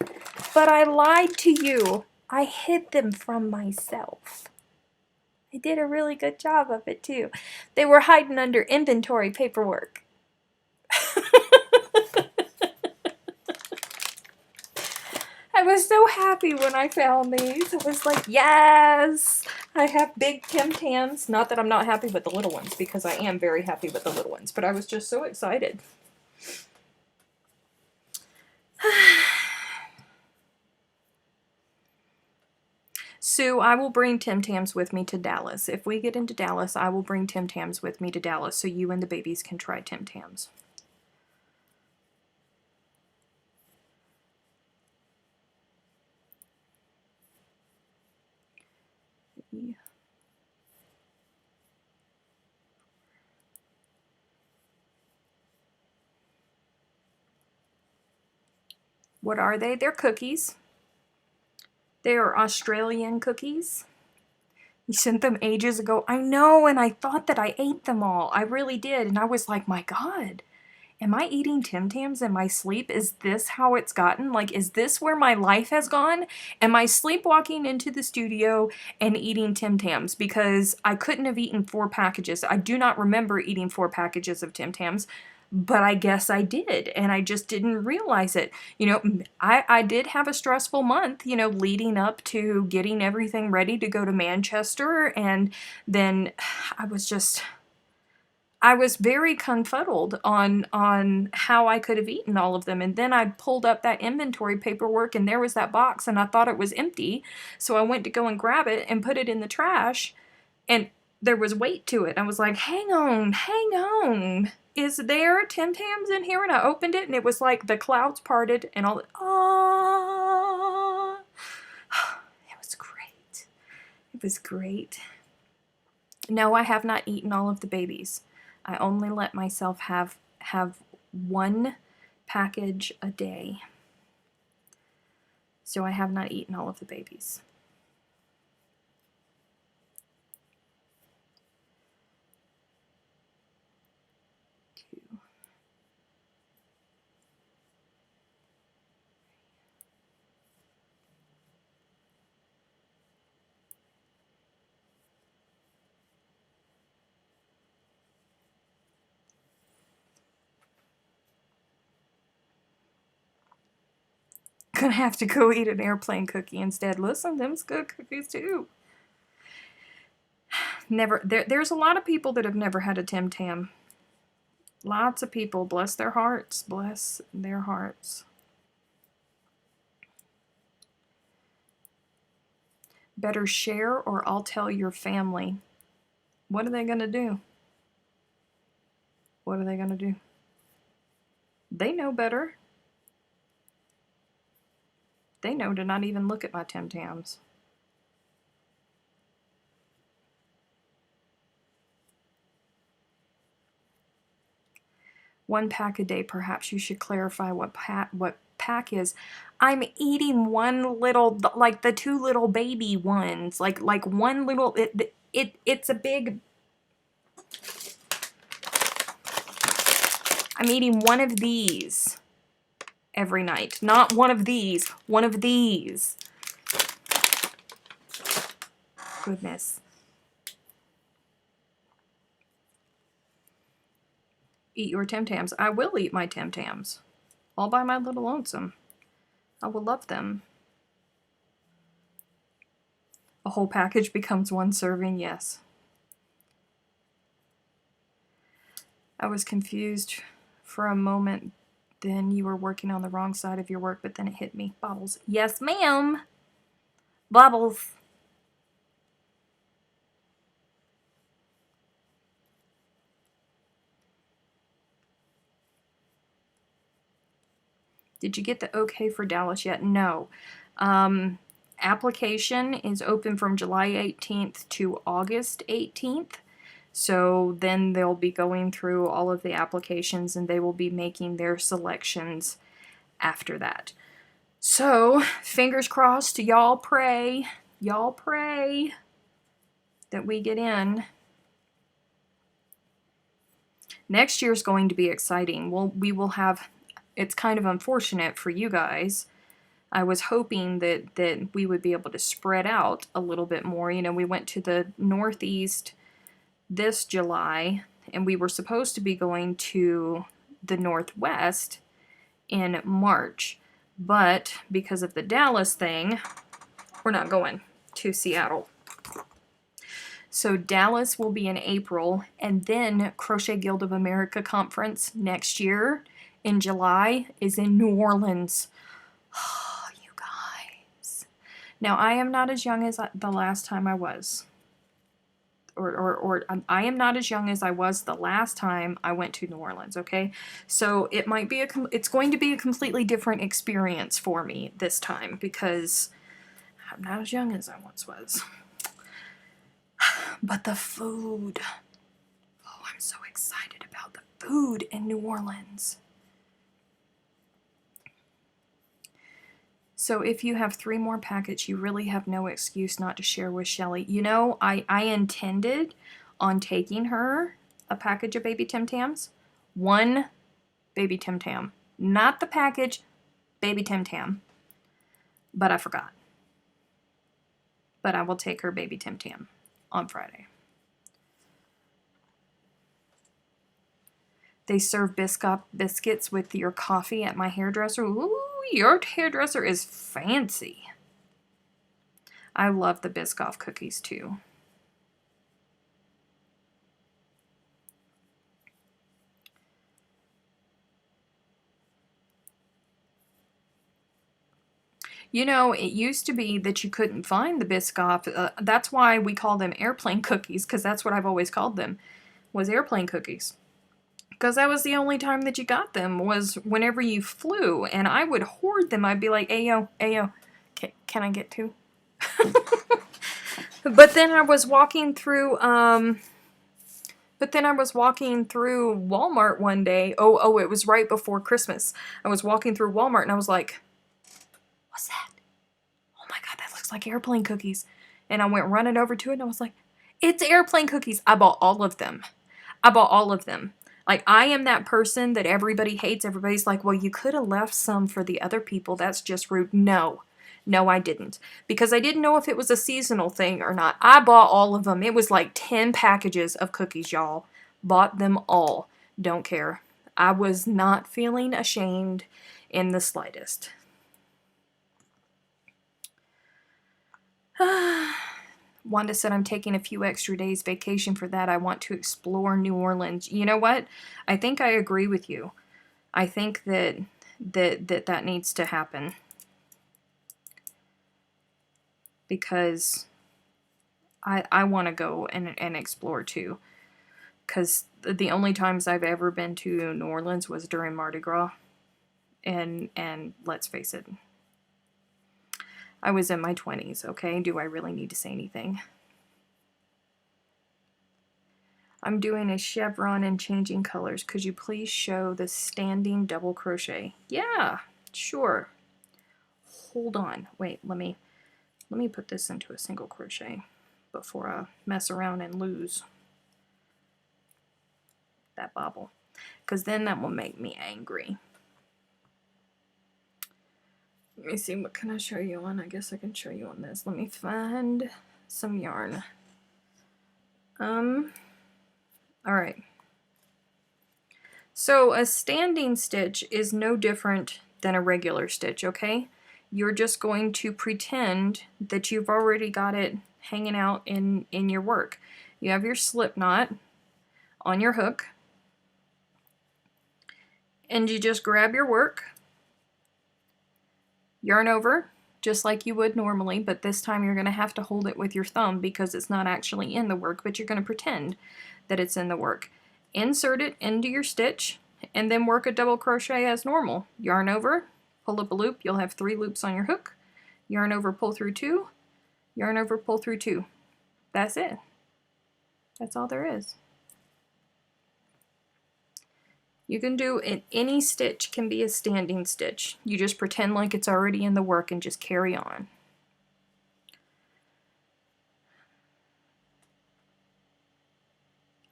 but I lied to you. I hid them from myself. I did a really good job of it too. They were hiding under inventory paperwork. I was so happy when I found these. I was like, yes! I have big Tim Tams. Not that I'm not happy with the little ones, because I am very happy with the little ones, but I was just so excited. Sue, I will bring Tim Tams with me to Dallas. If we get into Dallas, I will bring Tim Tams with me to Dallas so you and the babies can try Tim Tams. Yeah. What are they? They're cookies. They are Australian cookies. You sent them ages ago. I know, and I thought that I ate them all. I really did. And I was like, my God, am I eating Tim Tams in my sleep? Is this how it's gotten? Like, is this where my life has gone? Am I sleepwalking into the studio and eating Tim Tams? Because I couldn't have eaten 4 packages. I do not remember eating 4 packages of Tim Tams. But I guess I did, and I just didn't realize it. You know, I did have a stressful month, you know, leading up to getting everything ready to go to Manchester, and then I was very confuddled on how I could have eaten all of them. And then I pulled up that inventory paperwork, and there was that box, and I thought it was empty. So I went to go and grab it and put it in the trash, and there was weight to it. I was like, hang on. Is there Tim Tams in here? And I opened it, and it was like the clouds parted and all. Ah, it was great. It was great. No, I have not eaten all of the babies. I only let myself have 1 package a day. So I have not eaten all of the babies. Gonna have to go eat an airplane cookie instead. Listen, them's good cookies too. There's a lot of people that have never had a Tim Tam. Lots of people, bless their hearts, bless their hearts. Better share or I'll tell your family. What are they gonna do? What are they gonna do? They know better. They know to not even look at my Tim Tams. One pack a day. Perhaps you should clarify what pack is. I'm eating one little, like the 2 little baby ones, like one little. It's a big. I'm eating one of these every night. Not one of these. One of these. Goodness. Eat your Tim Tams. I will eat my Tim Tams. All by my little lonesome. I will love them. A whole package becomes 1 serving, yes. I was confused for a moment. Then you were working on the wrong side of your work, but then it hit me. Bobbles. Yes, ma'am. Bobbles. Did you get the okay for Dallas yet? No. Application is open from July 18th to August 18th. So then they'll be going through all of the applications and they will be making their selections after that. So, fingers crossed, y'all pray that we get in. Next year's going to be exciting. We will have, it's kind of unfortunate for you guys. I was hoping that we would be able to spread out a little bit more. You know, we went to the Northeast this July, and we were supposed to be going to the Northwest in March. But because of the Dallas thing, we're not going to Seattle. So Dallas will be in April, and then Crochet Guild of America Conference next year in July is in New Orleans. Oh, you guys. Now, I am not as young as the last time I was. Or I am not as young as I was the last time I went to New Orleans, okay? So it might be it's going to be a completely different experience for me this time because I'm not as young as I once was. But the food. Oh, I'm so excited about the food in New Orleans. So if you have 3 more packets, you really have no excuse not to share with Shelly. You know, I intended on taking her a package of baby Tim Tams. 1 baby Tim Tam. Not the package, baby Tim Tam. But I forgot. But I will take her baby Tim Tam on Friday. They serve biscuits with your coffee at my hairdresser. Ooh, your hairdresser is fancy. I love the Biscoff cookies too. You know, it used to be that you couldn't find the Biscoff. That's why we call them airplane cookies, because that's what I've always called them, was airplane cookies. Because that was the only time that you got them, was whenever you flew. And I would hoard them. I'd be like, ayo, can I get 2? But then I was walking through, Walmart one day. Oh, it was right before Christmas. I was walking through Walmart and I was like, what's that? Oh my God, that looks like airplane cookies. And I went running over to it and I was like, it's airplane cookies. I bought all of them. Like, I am that person that everybody hates. Everybody's like, well, you could have left some for the other people. That's just rude. No, I didn't. Because I didn't know if it was a seasonal thing or not. I bought all of them. It was like 10 packages of cookies, y'all. Bought them all. Don't care. I was not feeling ashamed in the slightest. Wanda said, I'm taking a few extra days vacation for that. I want to explore New Orleans. You know what? I think I agree with you. I think that needs to happen. Because I want to go and explore too. Because the only times I've ever been to New Orleans was during Mardi Gras. And let's face it, I was in my 20s, okay? Do I really need to say anything? I'm doing a chevron and changing colors. Could you please show the standing double crochet? Yeah, sure. Hold on. Wait, let me put this into a single crochet before I mess around and lose that bobble. Because then that will make me angry. Let me see, what can I show you on? I guess I can show you on this. Let me find some yarn. Alright. So a standing stitch is no different than a regular stitch, okay? You're just going to pretend that you've already got it hanging out in your work. You have your slip knot on your hook, and you just grab your work, yarn over, just like you would normally, but this time you're going to have to hold it with your thumb because it's not actually in the work, but you're going to pretend that it's in the work. Insert it into your stitch, and then work a double crochet as normal. Yarn over, pull up a loop, you'll have 3 loops on your hook, yarn over, pull through 2, yarn over, pull through 2. That's it. That's all there is. You can do it, any stitch can be a standing stitch. You just pretend like it's already in the work and just carry on.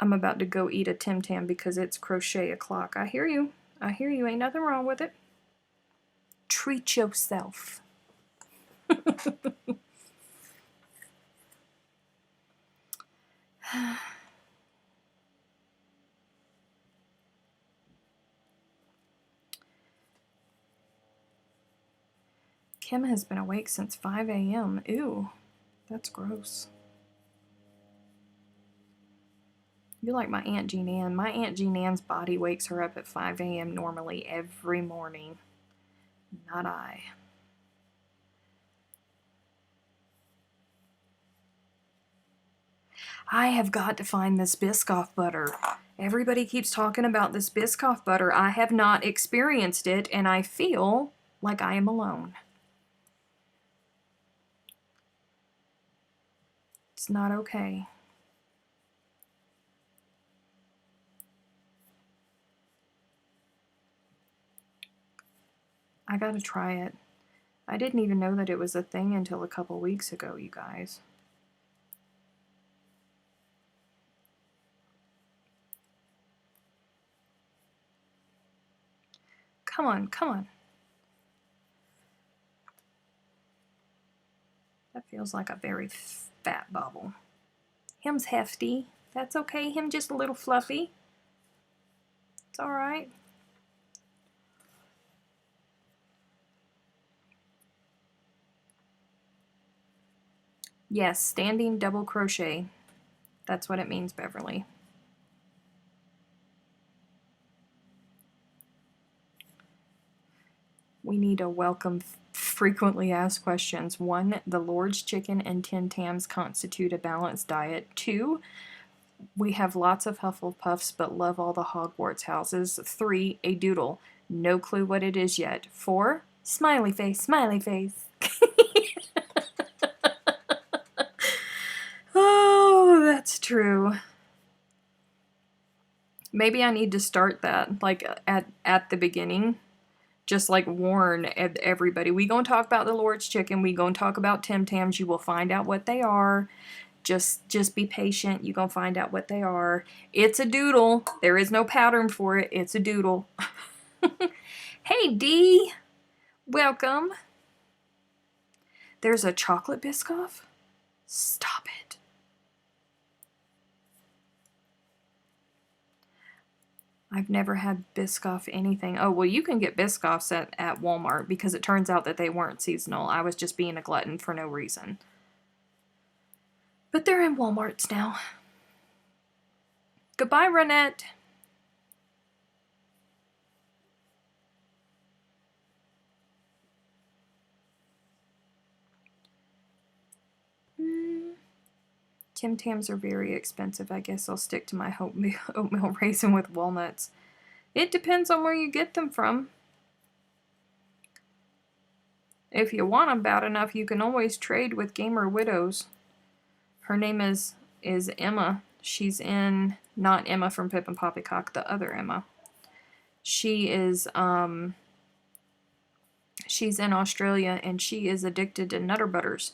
I'm about to go eat a Tim Tam because it's crochet o'clock. I hear you. I hear you. Ain't nothing wrong with it. Treat yourself. Kim has been awake since 5 a.m. Ew, that's gross. You're like my Aunt Jean Ann. My Aunt Jean Ann's body wakes her up at 5 a.m. normally every morning. Not I. I have got to find this Biscoff butter. Everybody keeps talking about this Biscoff butter. I have not experienced it, and I feel like I am alone. It's not okay. I gotta try it. I didn't even know that it was a thing until a couple weeks ago, you guys. Come on, come on. That feels like a very fat bubble. Him's hefty. That's okay. Him just a little fluffy. It's alright. Yes, standing double crochet. That's what it means, Beverly. We need to welcome frequently asked questions. 1, the Lord's chicken and Tim Tams constitute a balanced diet. 2, we have lots of Hufflepuffs but love all the Hogwarts houses. 3, a doodle. No clue what it is yet. 4, smiley face, smiley face. Oh, that's true. Maybe I need to start that like at the beginning. Just like warn everybody. We gonna talk about the Lord's chicken. We gonna talk about Tim Tams. You will find out what they are. Just be patient. You gonna find out what they are. It's a doodle. There is no pattern for it. It's a doodle. Hey Dee, welcome. There's a chocolate Biscoff? Stop it. I've never had Biscoff anything. Oh, well, you can get Biscoffs at Walmart because it turns out that they weren't seasonal. I was just being a glutton for no reason. But they're in Walmarts now. Goodbye, Renette. Tim Tams are very expensive. I guess I'll stick to my oatmeal raisin with walnuts. It depends on where you get them from. If you want them bad enough, you can always trade with Gamer Widows. Her name is Emma. She's in, not Emma from Pip and Poppycock, the other Emma. She is, she's in Australia and she is addicted to Nutter Butters,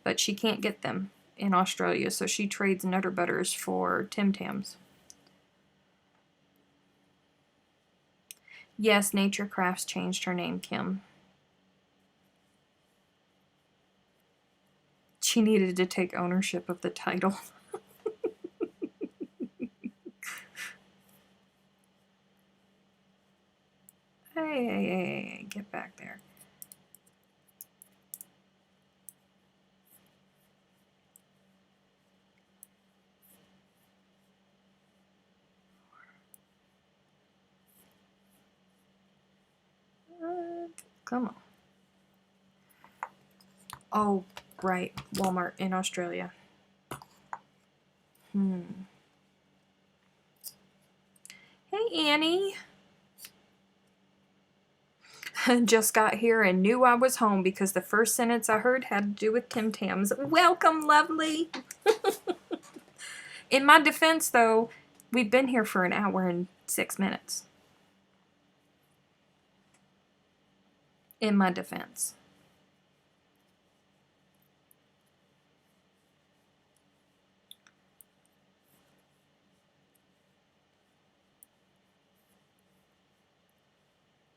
but she can't get them in Australia, so she trades Nutter Butters for Tim Tams. Yes, Nature Crafts changed her name, Kim. She needed to take ownership of the title. Hey, get back there. Come on. Oh, right. Walmart in Australia. Hey, Annie. Just got here and knew I was home because the first sentence I heard had to do with Tim Tams. Welcome, lovely. In my defense, though, we've been here for an hour and 6 minutes. In my defense.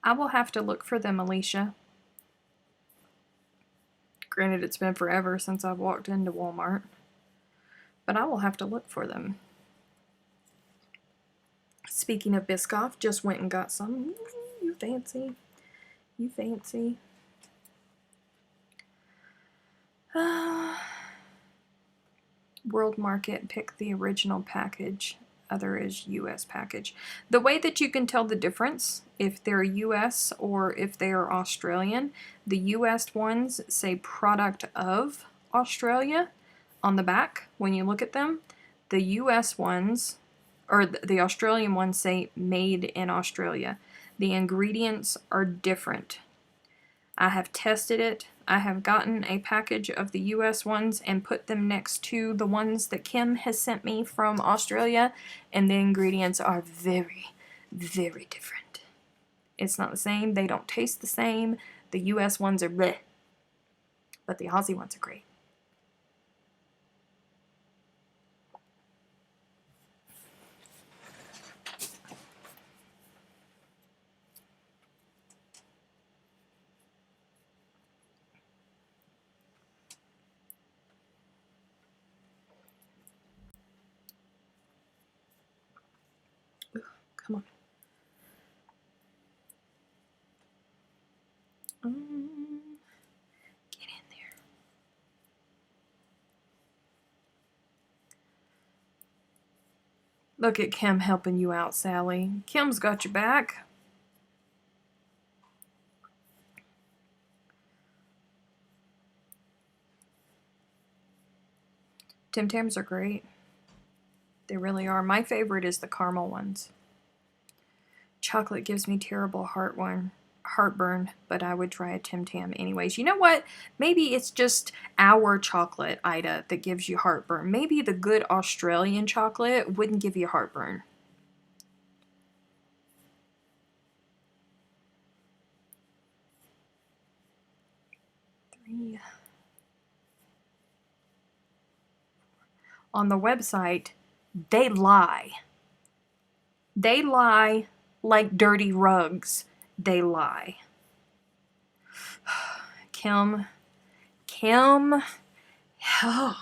I will have to look for them, Alicia. Granted, it's been forever since I've walked into Walmart, but I will have to look for them. Speaking of Biscoff, just went and got some. You fancy. You fancy. World Market, pick the original package. Other is US package. The way that you can tell the difference, if they're US or if they are Australian, the US ones say product of Australia on the back when you look at them. The US ones, or the Australian ones, say made in Australia. The ingredients are different. I have tested it. I have gotten a package of the US ones and put them next to the ones that Kim has sent me from Australia, and the ingredients are very, very different. It's not the same. They don't taste the same. The US ones are bleh, but the Aussie ones are great. Come on. Get in there. Look at Kim helping you out, Sally. Kim's got your back. Tim Tams are great. They really are. My favorite is the caramel ones. Chocolate gives me terrible heartburn, but I would try a Tim Tam anyways. You know what? Maybe it's just our chocolate, Ida, that gives you heartburn. Maybe the good Australian chocolate wouldn't give you heartburn. On the website, they lie. They lie like dirty rugs. They lie. Kim, oh,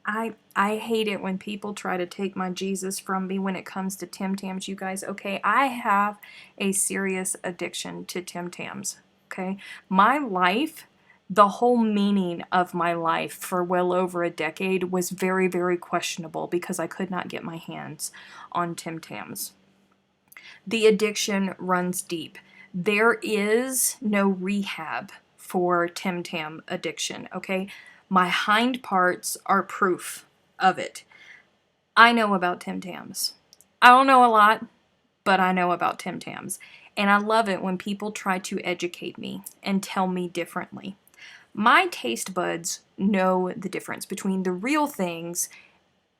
I hate it when people try to take my Jesus from me when it comes to Tim Tams, you guys. Okay, I have a serious addiction to Tim Tams. Okay, my life, the whole meaning of my life for well over a decade was very, very questionable because I could not get my hands on Tim Tams. The addiction runs deep. There is no rehab for Tim Tam addiction, okay? My hind parts are proof of it. I know about Tim Tams. I don't know a lot, but I know about Tim Tams. And I love it when people try to educate me and tell me differently. My taste buds know the difference between the real things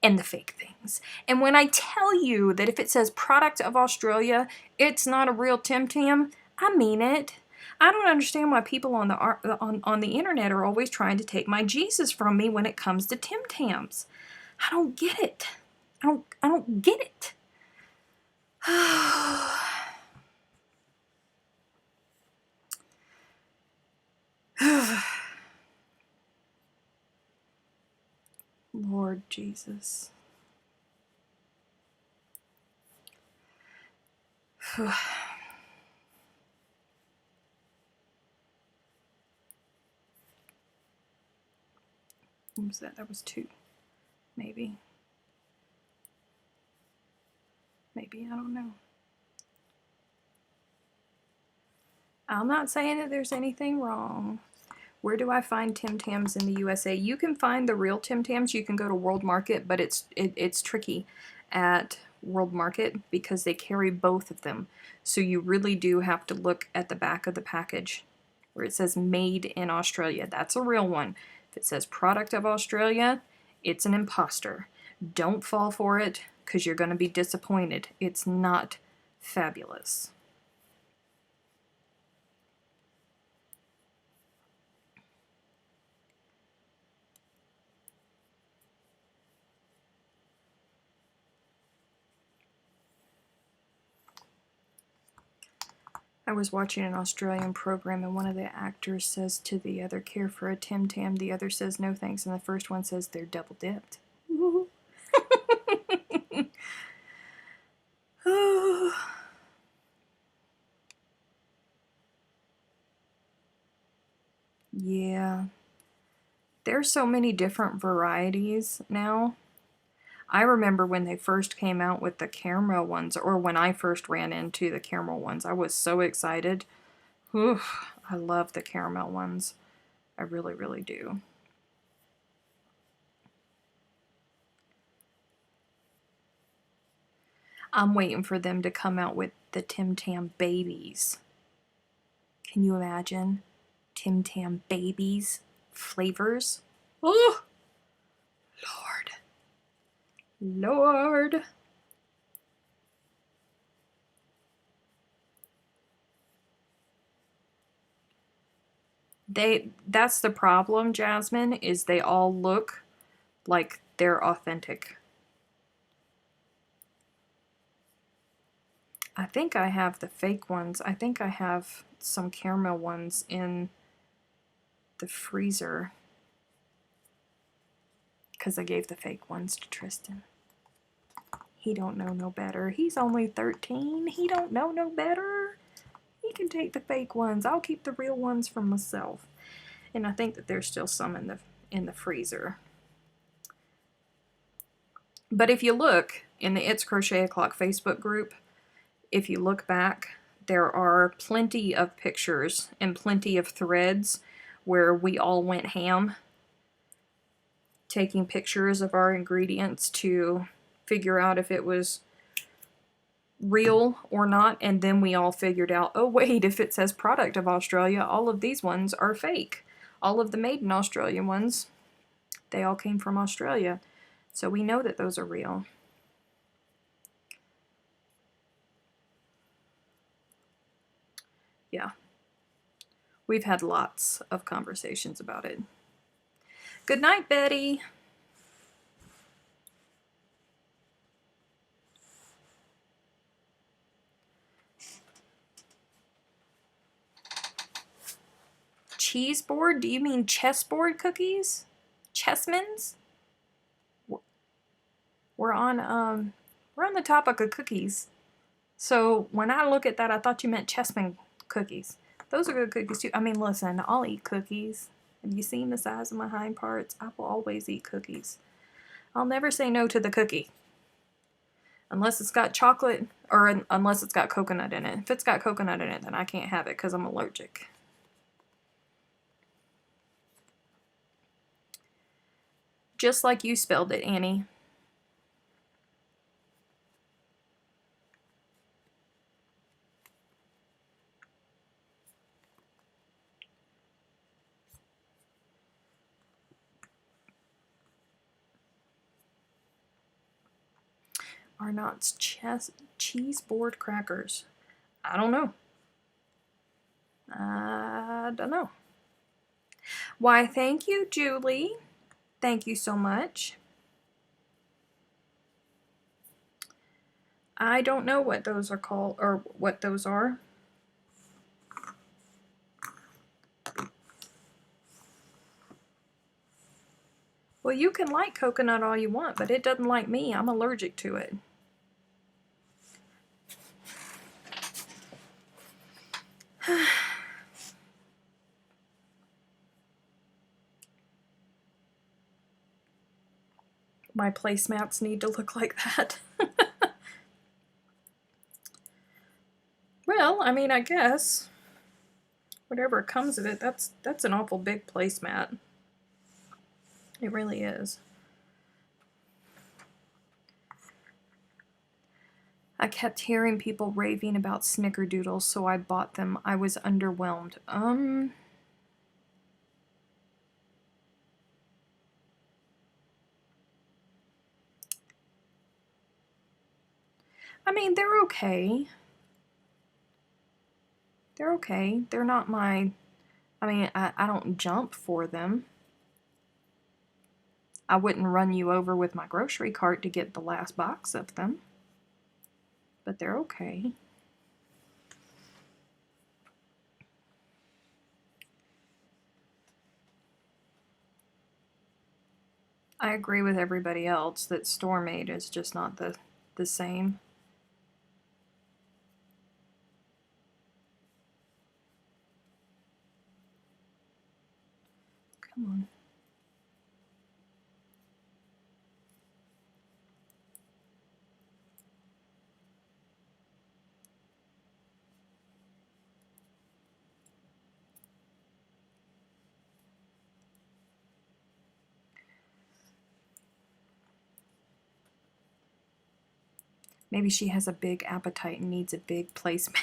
and the fake things. And when I tell you that if it says product of Australia, it's not a real Tim Tam, I mean it. I don't understand why people on the internet are always trying to take my Jesus from me when it comes to Tim Tams. I don't get it. I don't get it. Lord Jesus. What was that? That was 2. Maybe. Maybe, I don't know. I'm not saying that there's anything wrong. Where do I find Tim Tams in the USA? You can find the real Tim Tams. You can go to World Market, but it's tricky at World Market because they carry both of them. So you really do have to look at the back of the package where it says made in Australia. That's a real one. If it says product of Australia, it's an imposter. Don't fall for it because you're going to be disappointed. It's not fabulous. I was watching an Australian program and one of the actors says to the other, care for a Tim Tam. The other says no thanks, and the first one says they're double dipped. Yeah. There's so many different varieties now. I remember when they first came out with the caramel ones, or when I first ran into the caramel ones, I was so excited. Oof, I love the caramel ones. I really, really do. I'm waiting for them to come out with the Tim Tam babies. Can you imagine? Tim Tam babies flavors? Oh, Lord. Lord. That's the problem, Jasmine, is they all look like they're authentic. I think I have the fake ones. I think I have some caramel ones in the freezer because I gave the fake ones to Tristan. He don't know no better. He's only 13. He don't know no better. He can take the fake ones. I'll keep the real ones for myself. And I think that there's still some in the freezer. But if you look in the It's Crochet O'Clock Facebook group, if you look back, there are plenty of pictures and plenty of threads where we all went ham, taking pictures of our ingredients to figure out if it was real or not, and then we all figured out, oh wait, if it says product of Australia, all of these ones are fake. All of the made in Australia ones, they all came from Australia. So we know that those are real. Yeah. We've had lots of conversations about it. Good night, Betty. Cheese board? Do you mean chessboard cookies? Chessmans? We're on the topic of cookies. So when I look at that, I thought you meant chessman cookies. Those are good cookies too. I mean, listen, I'll eat cookies. Have you seen the size of my hind parts? I will always eat cookies. I'll never say no to the cookie. Unless it's got chocolate, or unless it's got coconut in it. If it's got coconut in it, then I can't have it because I'm allergic. Just like you spelled it, Annie. Arnott's cheese board crackers. I don't know. I don't know. Why, thank you, Julie. Thank you so much. I don't know what those are called, or what those are. Well, you can like coconut all you want, but it doesn't like me. I'm allergic to it. My placemats need to look like that. Well, I mean, I guess whatever comes of it, that's an awful big placemat. It really is. I kept hearing people raving about snickerdoodles, so I bought them. I was underwhelmed. I mean, they're okay. They're okay. They're not my... I mean, I don't jump for them. I wouldn't run you over with my grocery cart to get the last box of them. But they're okay. I agree with everybody else that store-made is just not the same. Come on. Maybe she has a big appetite and needs a big placemat.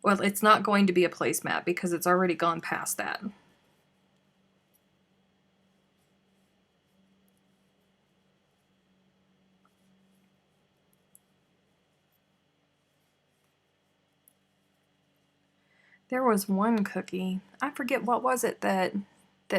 Well, it's not going to be a placemat because it's already gone past that. There was one cookie, I forget what was it that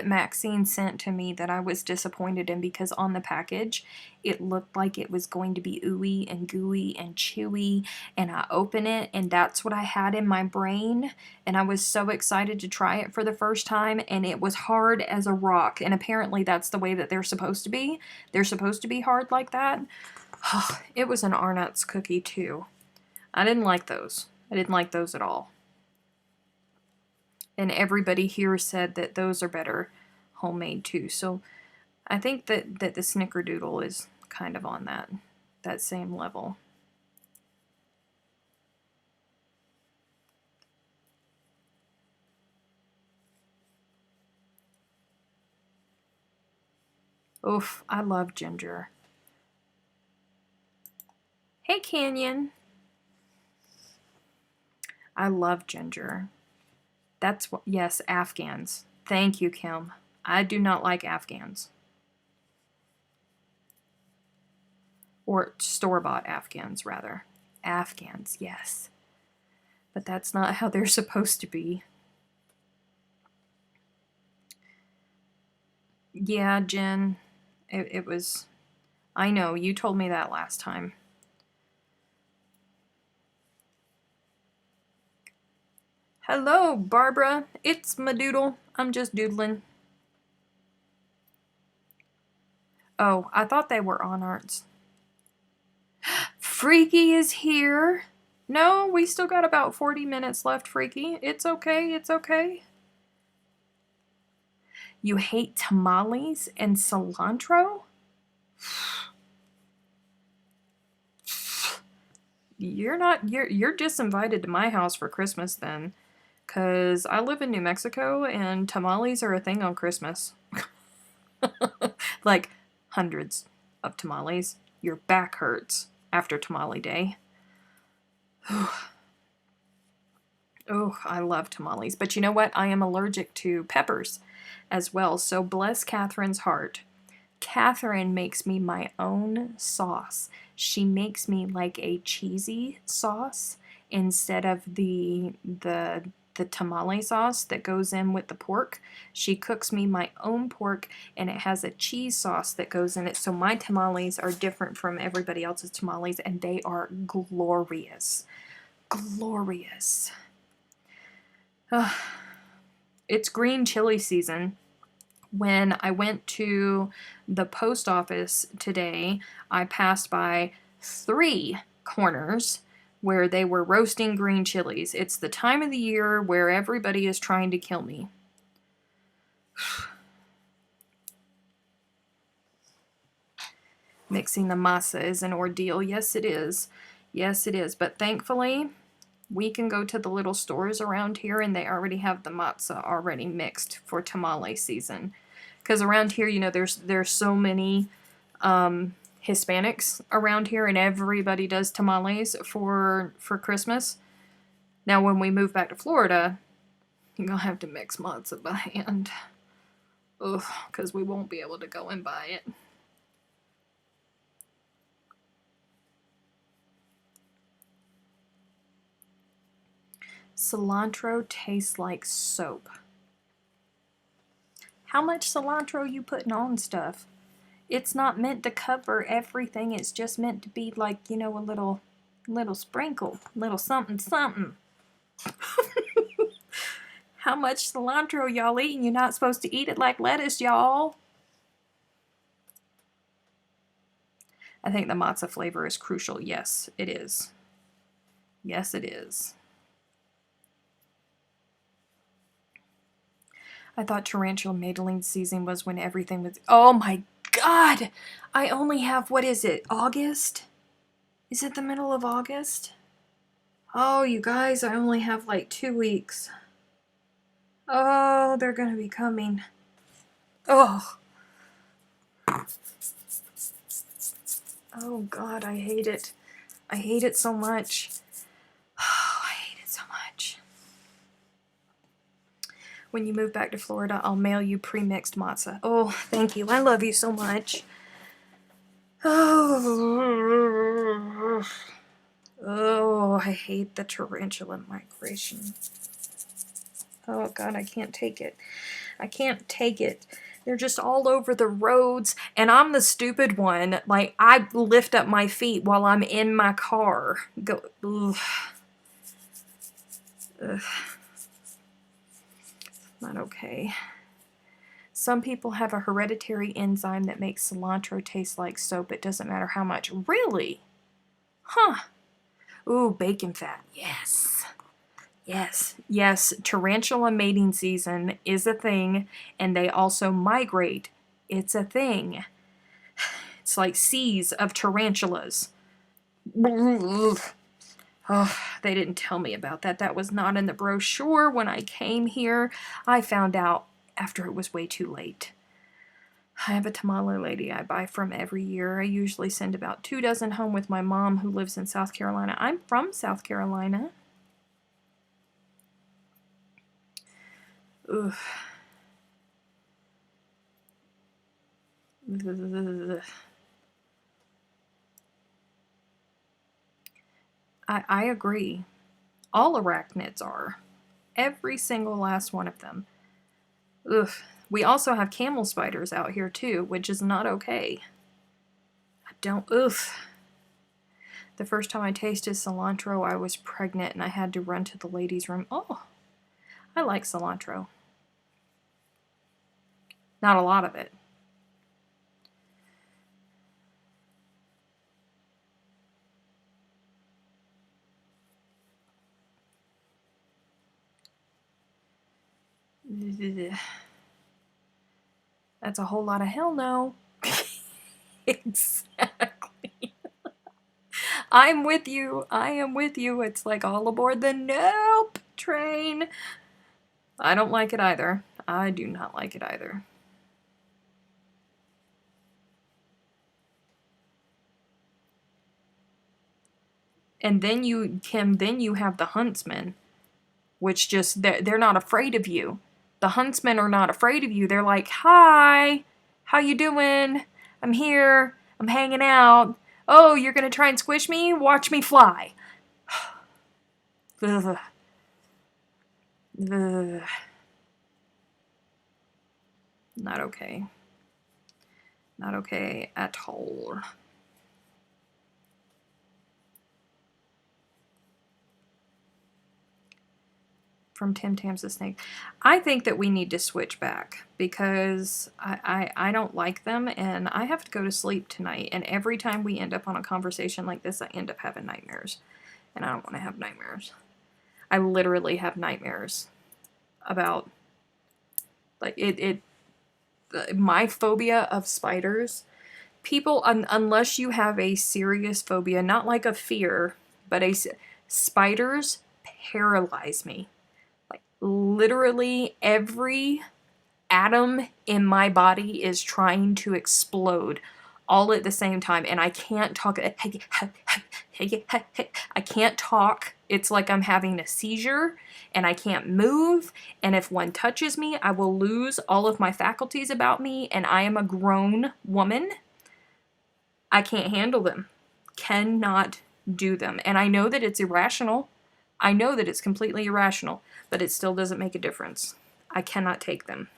Maxine sent to me that I was disappointed in, because on the package it looked like it was going to be ooey and gooey and chewy, and I open it and that's what I had in my brain, and I was so excited to try it for the first time, and it was hard as a rock, and apparently that's the way that they're supposed to be. They're supposed to be hard like that. It was an Arnott's cookie too. I didn't like those. I didn't like those at all. And everybody here said that those are better homemade too. So I think that the Snickerdoodle is kind of on that same level. Oof, I love ginger. Hey, Canyon. I love ginger. That's what, yes, Afghans. Thank you, Kim. I do not like Afghans. Or store-bought Afghans, rather. Afghans, yes. But that's not how they're supposed to be. Yeah, Jen, it was... I know, you told me that last time. Hello, Barbara. It's my doodle. I'm just doodling. Oh, I thought they were on arts. Freaky is here. No, we still got about 40 minutes left, Freaky. It's okay, it's okay. You hate tamales and cilantro? You're disinvited to my house for Christmas then. 'Cause I live in New Mexico and tamales are a thing on Christmas. Like hundreds of tamales. Your back hurts after tamale day. Oh, I love tamales. But you know what? I am allergic to peppers as well. So bless Catherine's heart. Catherine makes me my own sauce. She makes me like a cheesy sauce instead of the tamale sauce that goes in with the pork. She cooks me my own pork, and it has a cheese sauce that goes in it. So my tamales are different from everybody else's tamales, and they are glorious. Glorious. It's green chili season. When I went to the post office today, I passed by 3 corners where they were roasting green chilies. It's the time of the year where everybody is trying to kill me. Mixing the masa is an ordeal. Yes, it is. Yes, it is. But thankfully, we can go to the little stores around here and they already have the matzah already mixed for tamale season. Because around here, you know, there's so many Hispanics around here, and everybody does tamales for Christmas. Now, when we move back to Florida, you're going to have to mix matzah by hand. Ugh, because we won't be able to go and buy it. Cilantro tastes like soap. How much cilantro you putting on stuff? It's not meant to cover everything. It's just meant to be like, you know, a little sprinkle, little something something. How much cilantro y'all eating? You're not supposed to eat it like lettuce, y'all. I think the matzo flavor is crucial. Yes, it is. Yes, it is. I thought tarantula mating season was when everything was... Oh my God! I only have, what is it, August? Is it the middle of August? Oh, you guys, I only have like 2 weeks. Oh, they're gonna be coming. Oh. Oh God, I hate it. I hate it so much. Oh, I hate it so much. When you move back to Florida, I'll mail you pre-mixed matzah. Oh, thank you. I love you so much. Oh, I hate the tarantula migration. Oh God, I can't take it. I can't take it. They're just all over the roads, and I'm the stupid one. Like, I lift up my feet while I'm in my car. Go, ugh. Ugh. Not okay. Some people have a hereditary enzyme that makes cilantro taste like soap. It doesn't matter how much. Really? Huh. Ooh, bacon fat. Yes. Yes. Yes. Tarantula mating season is a thing, and they also migrate. It's a thing. It's like seas of tarantulas. Oh, they didn't tell me about that. That was not in the brochure when I came here. I found out after it was way too late. I have a tamale lady I buy from every year. I usually send about 2 dozen home with my mom who lives in South Carolina. I'm from South Carolina. Ugh. Ugh. I agree. All arachnids are. Every single last one of them. Ugh. We also have camel spiders out here too, which is not okay. I don't, ugh. The first time I tasted cilantro, I was pregnant and I had to run to the ladies' room. Oh, I like cilantro. Not a lot of it. That's a whole lot of hell no. Exactly. I'm with you. I am with you. It's like all aboard the nope train. I don't like it either. I do not like it either. And then you, Kim, then you have the huntsmen, which just, they're not afraid of you. The huntsmen are not afraid of you. They're like, hi, how you doing? I'm here. I'm hanging out. Oh, you're going to try and squish me? Watch me fly. Ugh. Ugh. Not okay. Not okay at all. From Tim Tams the Snake. I think that we need to switch back because I don't like them and I have to go to sleep tonight. And every time we end up on a conversation like this, I end up having nightmares. And I don't want to have nightmares. I literally have nightmares about, like, my phobia of spiders. People, unless you have a serious phobia, not like a fear, but spiders paralyze me. Like, literally every atom in my body is trying to explode all at the same time, and I can't talk. I can't talk. It's like I'm having a seizure, and I can't move, and if one touches me, I will lose all of my faculties about me, and I am a grown woman. I can't handle them. Cannot do them. And I know that it's irrational. I know that it's completely irrational, but it still doesn't make a difference. I cannot take them.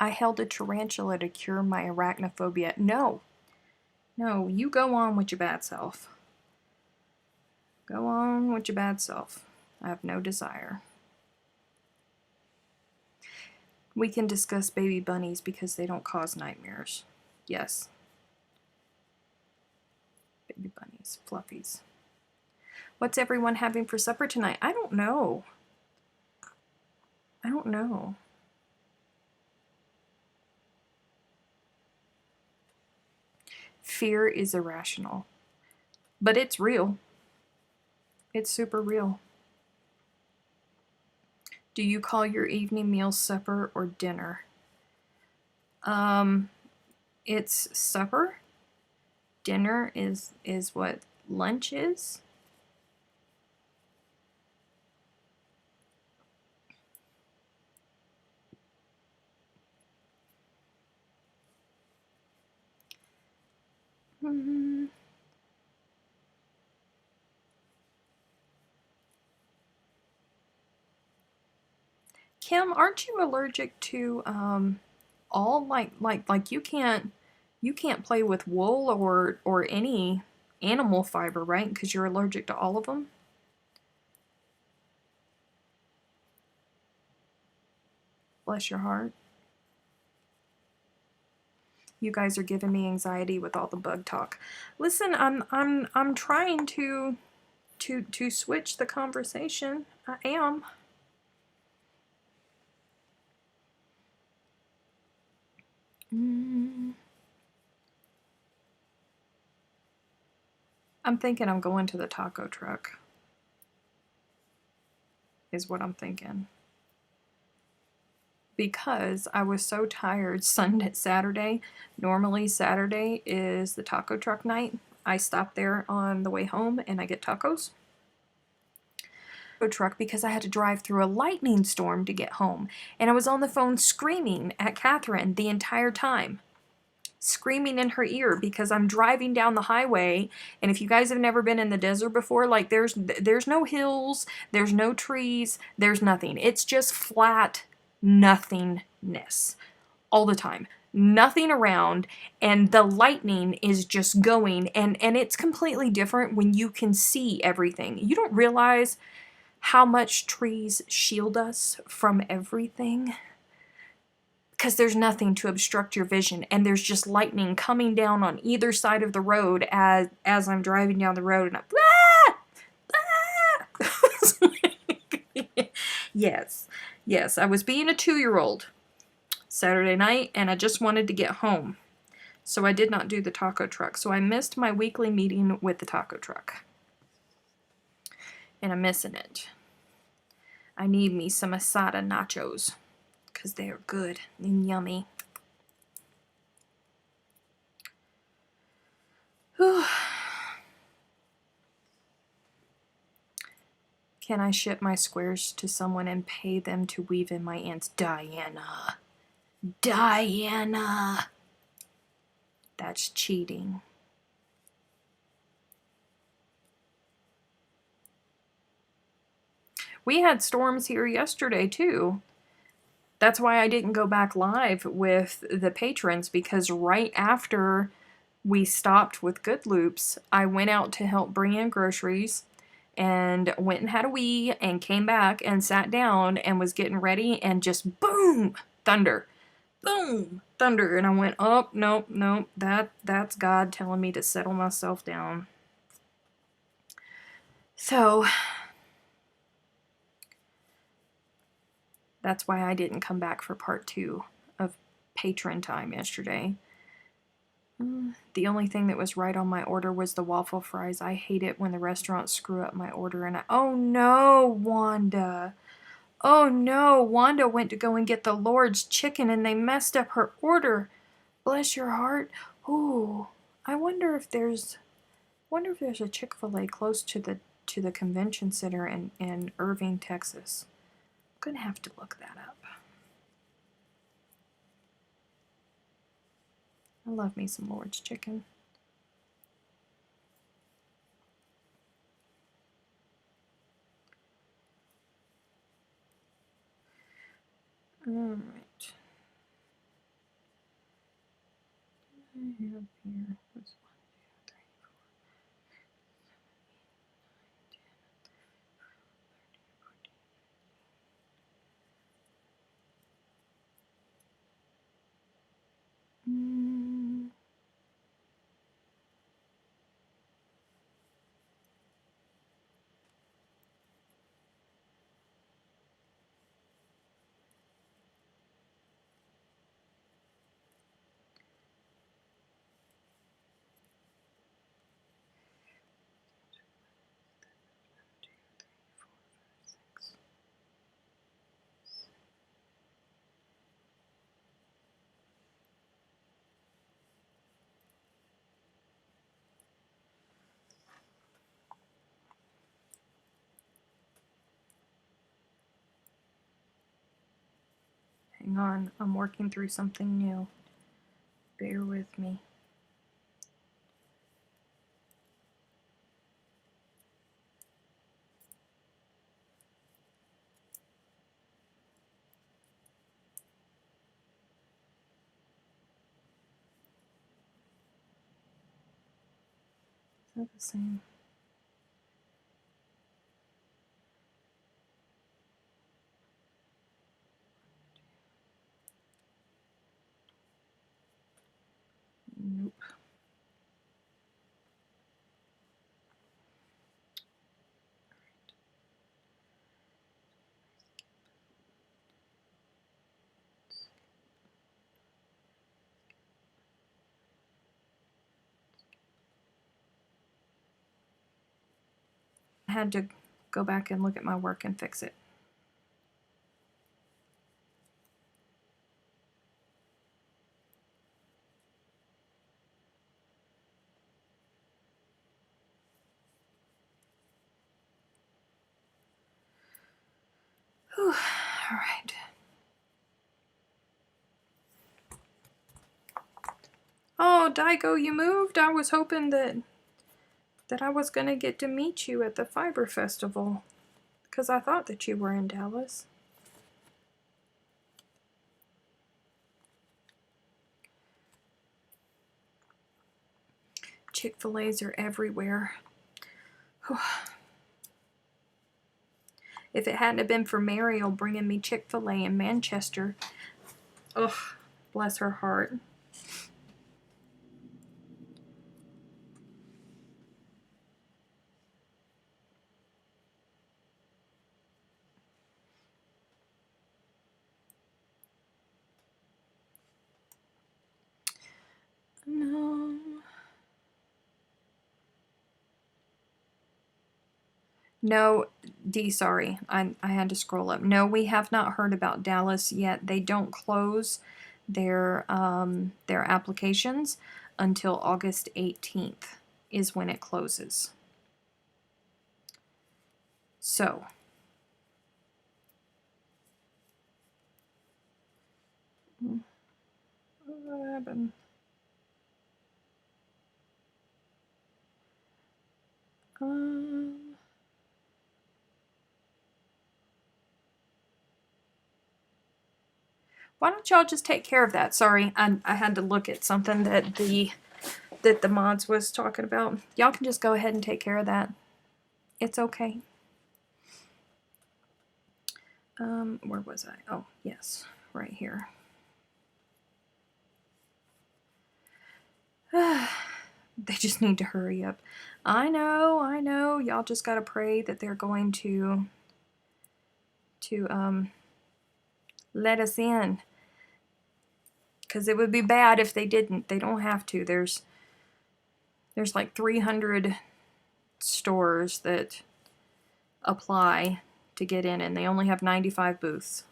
I held a tarantula to cure my arachnophobia. No. No, you go on with your bad self. Go on with your bad self. I have no desire. We can discuss baby bunnies because they don't cause nightmares. Yes. Baby bunnies, fluffies. What's everyone having for supper tonight? I don't know. I don't know. Fear is irrational, but it's real. It's super real. Do you call your evening meal supper or dinner? It's supper. Dinner is what lunch is. Kim, aren't you allergic to all like you can't play with wool or any animal fiber, right? Because you're allergic to all of them. Bless your heart. You guys are giving me anxiety with all the bug talk. Listen, I'm trying to switch the conversation. I am. I'm thinking I'm going to the taco truck. Is what I'm thinking. Because I was so tired Saturday. Normally Saturday is the taco truck night. I stop there on the way home and I get tacos. Truck because I had to drive through a lightning storm to get home. And I was on the phone screaming at Catherine the entire time. Screaming in her ear because I'm driving down the highway, and if you guys have never been in the desert before, like there's no hills, there's no trees, there's nothing. It's just flat nothingness all the time. Nothing around, and the lightning is just going, and it's completely different when you can see everything. You don't realize how much trees shield us from everything. Because there's nothing to obstruct your vision, and there's just lightning coming down on either side of the road as I'm driving down the road, and I'm yes, I was being a 2-year-old Saturday night, and I just wanted to get home, so I did not do the taco truck. So I missed my weekly meeting with the taco truck, and I'm missing it. I need me some asada nachos because they are good and yummy. Can I ship my squares to someone and pay them to weave in my ants? Diana. Diana. That's cheating. We had storms here yesterday too. That's why I didn't go back live with the patrons, because right after we stopped with Good Loops, I went out to help bring in groceries and went and had a wee and came back and sat down and was getting ready, and just boom, thunder. Boom, thunder. And I went, oh, nope, that's God telling me to settle myself down. So that's why I didn't come back for part 2 of patron time yesterday. The only thing that was right on my order was the waffle fries. I hate it when the restaurants screw up my order, and oh no, Wanda. Oh no, Wanda went to go and get the Lord's chicken and they messed up her order. Bless your heart. Ooh, I wonder if there's a Chick-fil-A close to the convention center in Irving, Texas. I'm gonna have to look that up. I love me some Lord's chicken. Alright. have here? What's 1, 2, 3, 4, 7, 8, 9, 10. Hang on, I'm working through something new. Bear with me. Is that the same? Nope. I had to go back and look at my work and fix it. Whew. All right. Oh, Daigo, you moved? I was hoping that I was going to get to meet you at the Fiber Festival, because I thought that you were in Dallas. Chick-fil-A's are everywhere. Whew. If it hadn't have been for Mariel bringing me Chick-fil-A in Manchester, ugh, bless her heart. No. No, D, sorry. I had to scroll up. No, we have not heard about Dallas yet. They don't close their applications until August 18th is when it closes. So, what happened? Why don't y'all just take care of that? Sorry, I had to look at something that the mods was talking about. Y'all can just go ahead and take care of that. It's okay. Where was I? Oh, yes, right here. They just need to hurry up. I know. Y'all just gotta pray that they're going to let us in. Because it would be bad if they didn't. They don't have to. There's like 300 stores that apply to get in, and they only have 95 booths.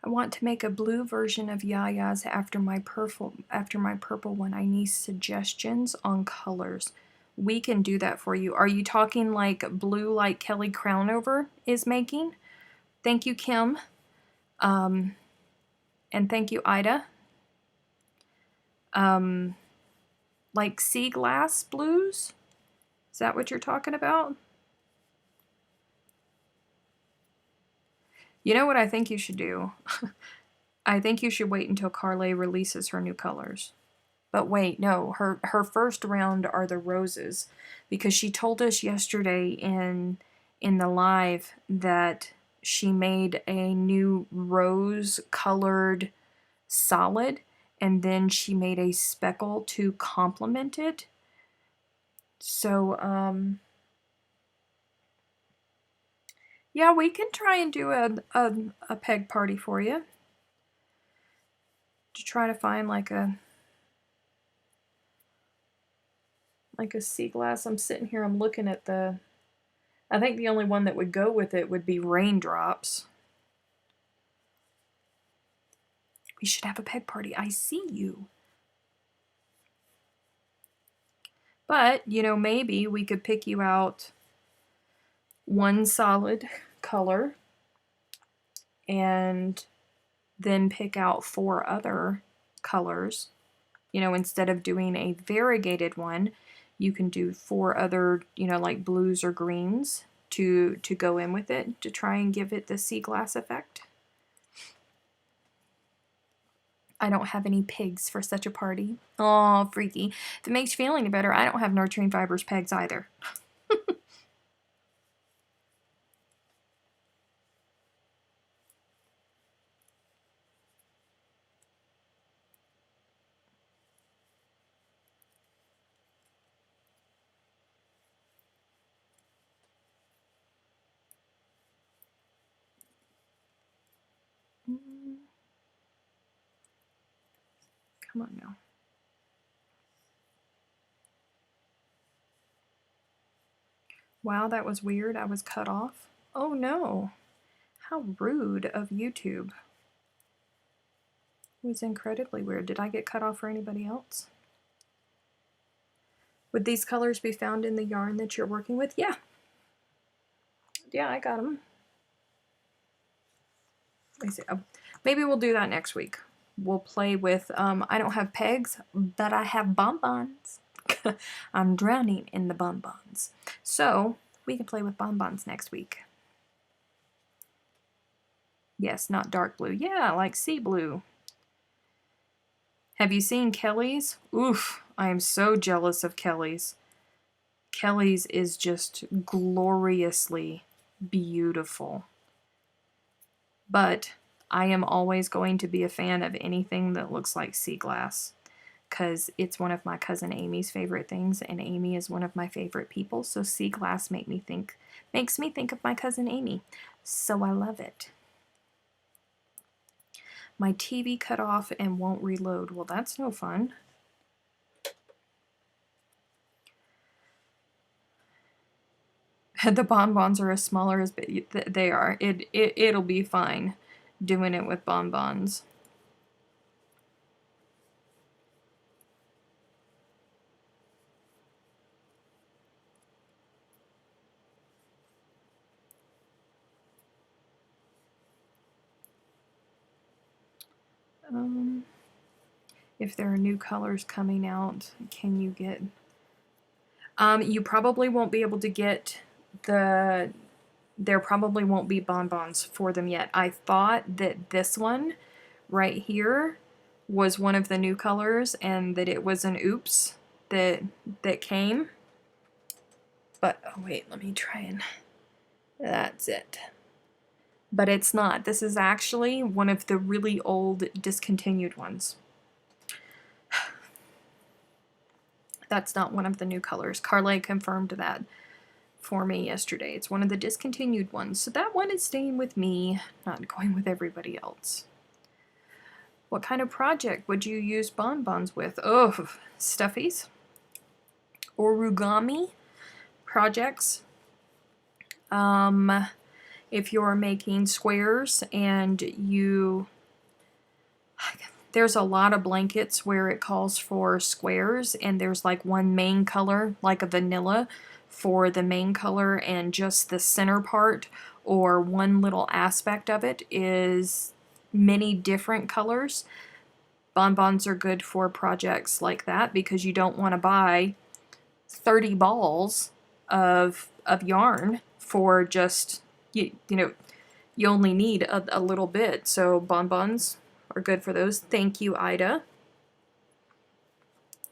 I want to make a blue version of Yaya's after my purple one. I need suggestions on colors. We can do that for you. Are you talking like blue like Kelly Crownover is making? Thank you, Kim. And thank you, Ida. like sea glass blues. Is that what you're talking about? You know what I think you should do? I think you should wait until Carly releases her new colors. But wait, no, her first round are the roses, because she told us yesterday in the live that she made a new rose colored solid, and then she made a speckle to complement it. So yeah, we can try and do a peg party for you, to try to find like a sea glass. I'm sitting here, I'm looking at I think the only one that would go with it would be raindrops. We should have a peg party. I see you. But, you know, maybe we could pick you out one solid color and then pick out 4 other colors. You know, instead of doing a variegated one, you can do 4 other, you know, like blues or greens to go in with it, to try and give it the sea glass effect. I don't have any pigs for such a party. Oh, freaky. If it makes you feel any better, I don't have nurturing fibers pegs either. Come on now. Wow, that was weird. I was cut off. Oh no. How rude of YouTube. It was incredibly weird. Did I get cut off for anybody else? Would these colors be found in the yarn that you're working with? Yeah. Yeah, I got them. Maybe we'll do that next week. We'll play with, I don't have pegs, but I have bonbons. I'm drowning in the bonbons. So, we can play with bonbons next week. Yes, not dark blue. Yeah, like sea blue. Have you seen Kelly's? Oof, I am so jealous of Kelly's. Kelly's is just gloriously beautiful. But I am always going to be a fan of anything that looks like sea glass, because it's one of my cousin Amy's favorite things, and Amy is one of my favorite people, so sea glass makes me think of my cousin Amy. So I love it. My TV cut off and won't reload. Well, that's no fun. The bonbons are as smaller as they are. It'll be fine doing it with bonbons. If there are new colors coming out, can you get... you probably won't be able to get there probably won't be bonbons for them yet. I thought that this one right here was one of the new colors and that it was an oops that came. But, oh wait, let me try and... That's it. But it's not. This is actually one of the really old discontinued ones. That's not one of the new colors. Carly confirmed that for me yesterday. It's one of the discontinued ones. So that one is staying with me, not going with everybody else. What kind of project would you use bonbons with? Oh, stuffies. Origami projects. If you're making squares and there's a lot of blankets where it calls for squares, and there's like one main color, like a vanilla for the main color, and just the center part or one little aspect of it is many different colors. Bonbons are good for projects like that because you don't want to buy 30 balls of yarn for just, you know, you only need a little bit. So bonbons are good for those. Thank you, Ida.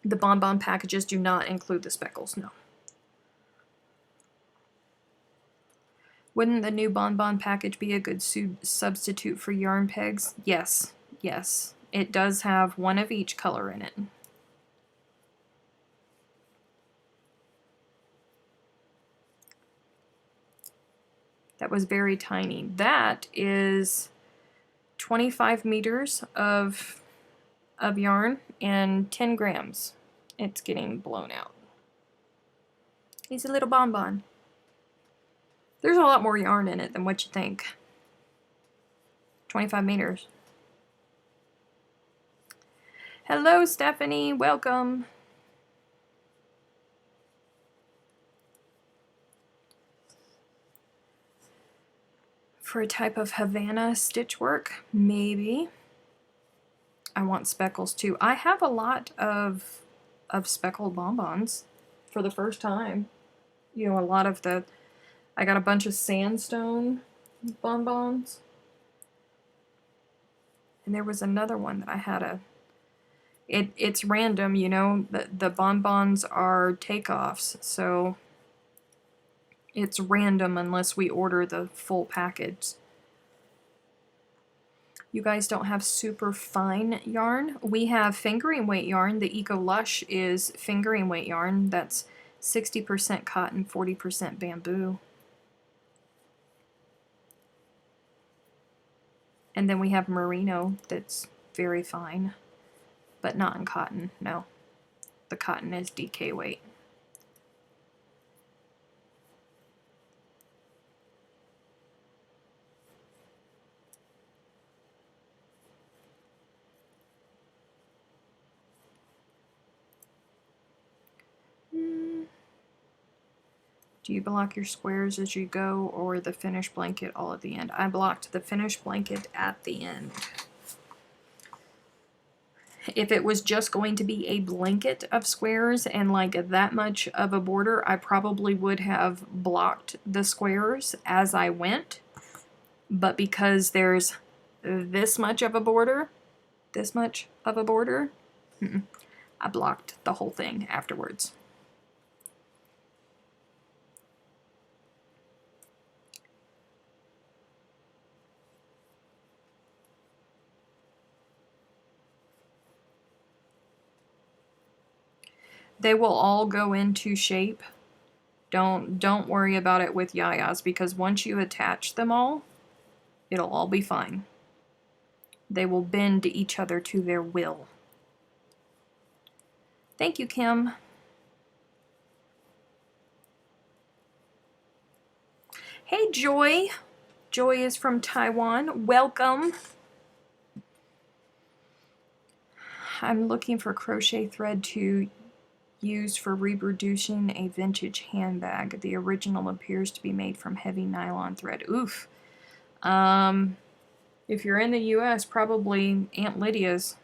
The bonbon packages do not include the speckles, no. Wouldn't the new bonbon package be a good substitute for yarn pegs? Yes, yes. It does have one of each color in it. That was very tiny. That is 25 meters of yarn and 10 grams. It's getting blown out. He's a little bonbon. There's a lot more yarn in it than what you think. 25 meters. Hello, Stephanie. Welcome. For a type of Havana stitch work, maybe. I want speckles too. I have a lot of speckled bonbons for the first time. You know, a lot of the, I got a bunch of sandstone bonbons. And there was another one that I had it's random, you know, the bonbons are takeoffs, so it's random unless we order the full package. You guys don't have super fine yarn. We have fingering weight yarn. The Eco Lush is fingering weight yarn. That's 60% cotton, 40% bamboo. And then we have merino that's very fine, but not in cotton, no. The cotton is DK weight. Do you block your squares as you go, or the finished blanket all at the end? I blocked the finished blanket at the end. If it was just going to be a blanket of squares and like that much of a border, I probably would have blocked the squares as I went. But because there's this much of a border, I blocked the whole thing afterwards. They will all go into shape. Don't worry about it with yayas, because once you attach them all, it'll all be fine. They will bend to each other to their will. Thank you, Kim. Hey, Joy. Joy is from Taiwan. Welcome. I'm looking for crochet thread to use for reproducing a vintage handbag. The original appears to be made from heavy nylon thread. Oof. If you're in the US, probably Aunt Lydia's.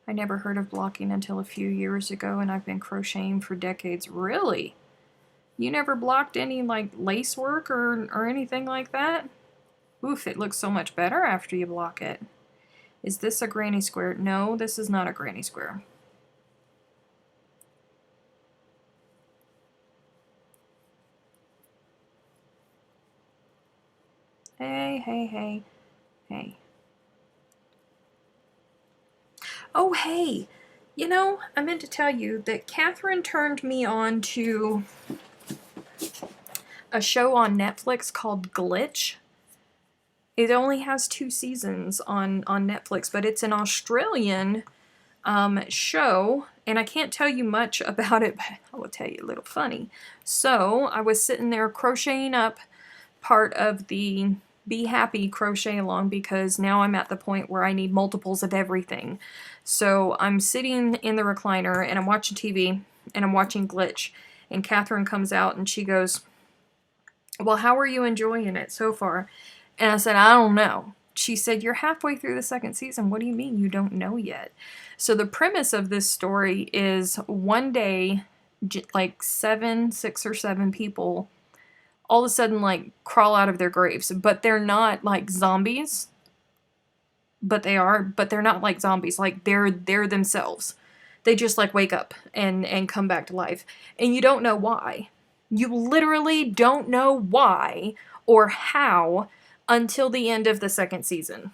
I never heard of blocking until a few years ago, and I've been crocheting for decades. Really? You never blocked any like lace work or anything like that? Oof, it looks so much better after you block it. Is this a granny square? No, this is not a granny square. Hey, hey, hey, hey. Oh, hey, you know, I meant to tell you that Catherine turned me on to a show on Netflix called Glitch. It only has 2 seasons on Netflix, but it's an Australian show, and I can't tell you much about it, but I will tell you a little funny. So I was sitting there crocheting up part of the be happy, crochet along, because now I'm at the point where I need multiples of everything. So I'm sitting in the recliner and I'm watching TV and I'm watching Glitch, and Catherine comes out and she goes, well, how are you enjoying it so far? And I said, I don't know. She said, you're halfway through the second season. What do you mean you don't know yet? So the premise of this story is one day, like 6 or 7 people all of a sudden like crawl out of their graves, but they're not like zombies. But they're not like zombies. Like they're themselves. They just like wake up and come back to life. And you don't know why. You literally don't know why or how until the end of the second season.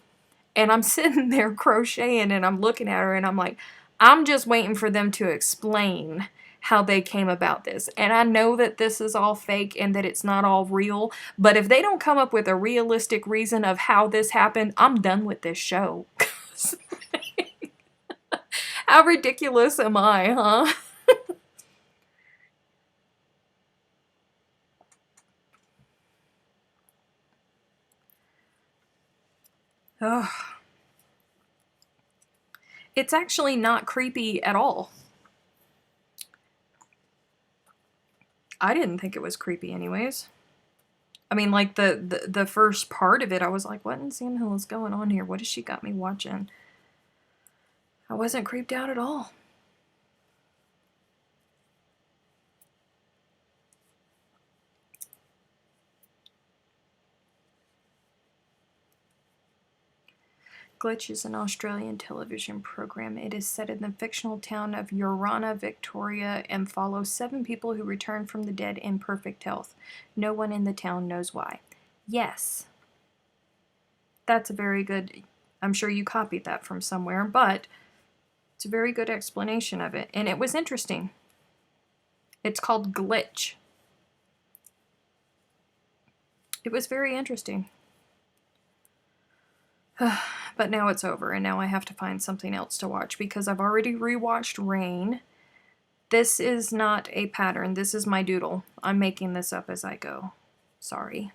And I'm sitting there crocheting and I'm looking at her and I'm like, I'm just waiting for them to explain how they came about this. And I know that this is all fake and that it's not all real, but if they don't come up with a realistic reason of how this happened, I'm done with this show. How ridiculous am I, huh? Ugh. It's actually not creepy at all. I didn't think it was creepy anyways. I mean, like, the first part of it, I was like, what in Sam Hill is going on here? What has she got me watching? I wasn't creeped out at all. Glitch is an Australian television program. It is set in the fictional town of Urana, Victoria, and follows 7 people who return from the dead in perfect health. No one in the town knows why. Yes. That's a very good... I'm sure you copied that from somewhere, but it's a very good explanation of it. And it was interesting. It's called Glitch. It was very interesting. But now it's over, and now I have to find something else to watch because I've already rewatched Rain. This is not a pattern. This is my doodle. I'm making this up as I go. Sorry.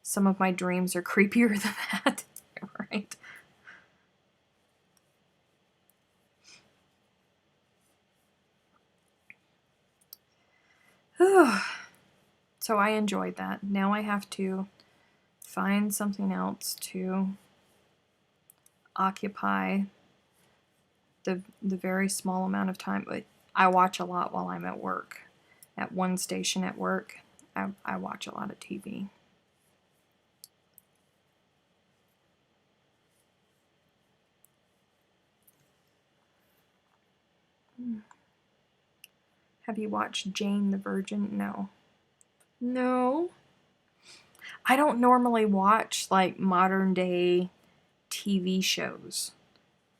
Some of my dreams are creepier than that. Right? So I enjoyed that. Now I have to find something else to occupy the very small amount of time. I watch a lot while I'm at work. At one station at work, I watch a lot of TV. Have you watched Jane the Virgin? No. No. I don't normally watch like modern day TV shows.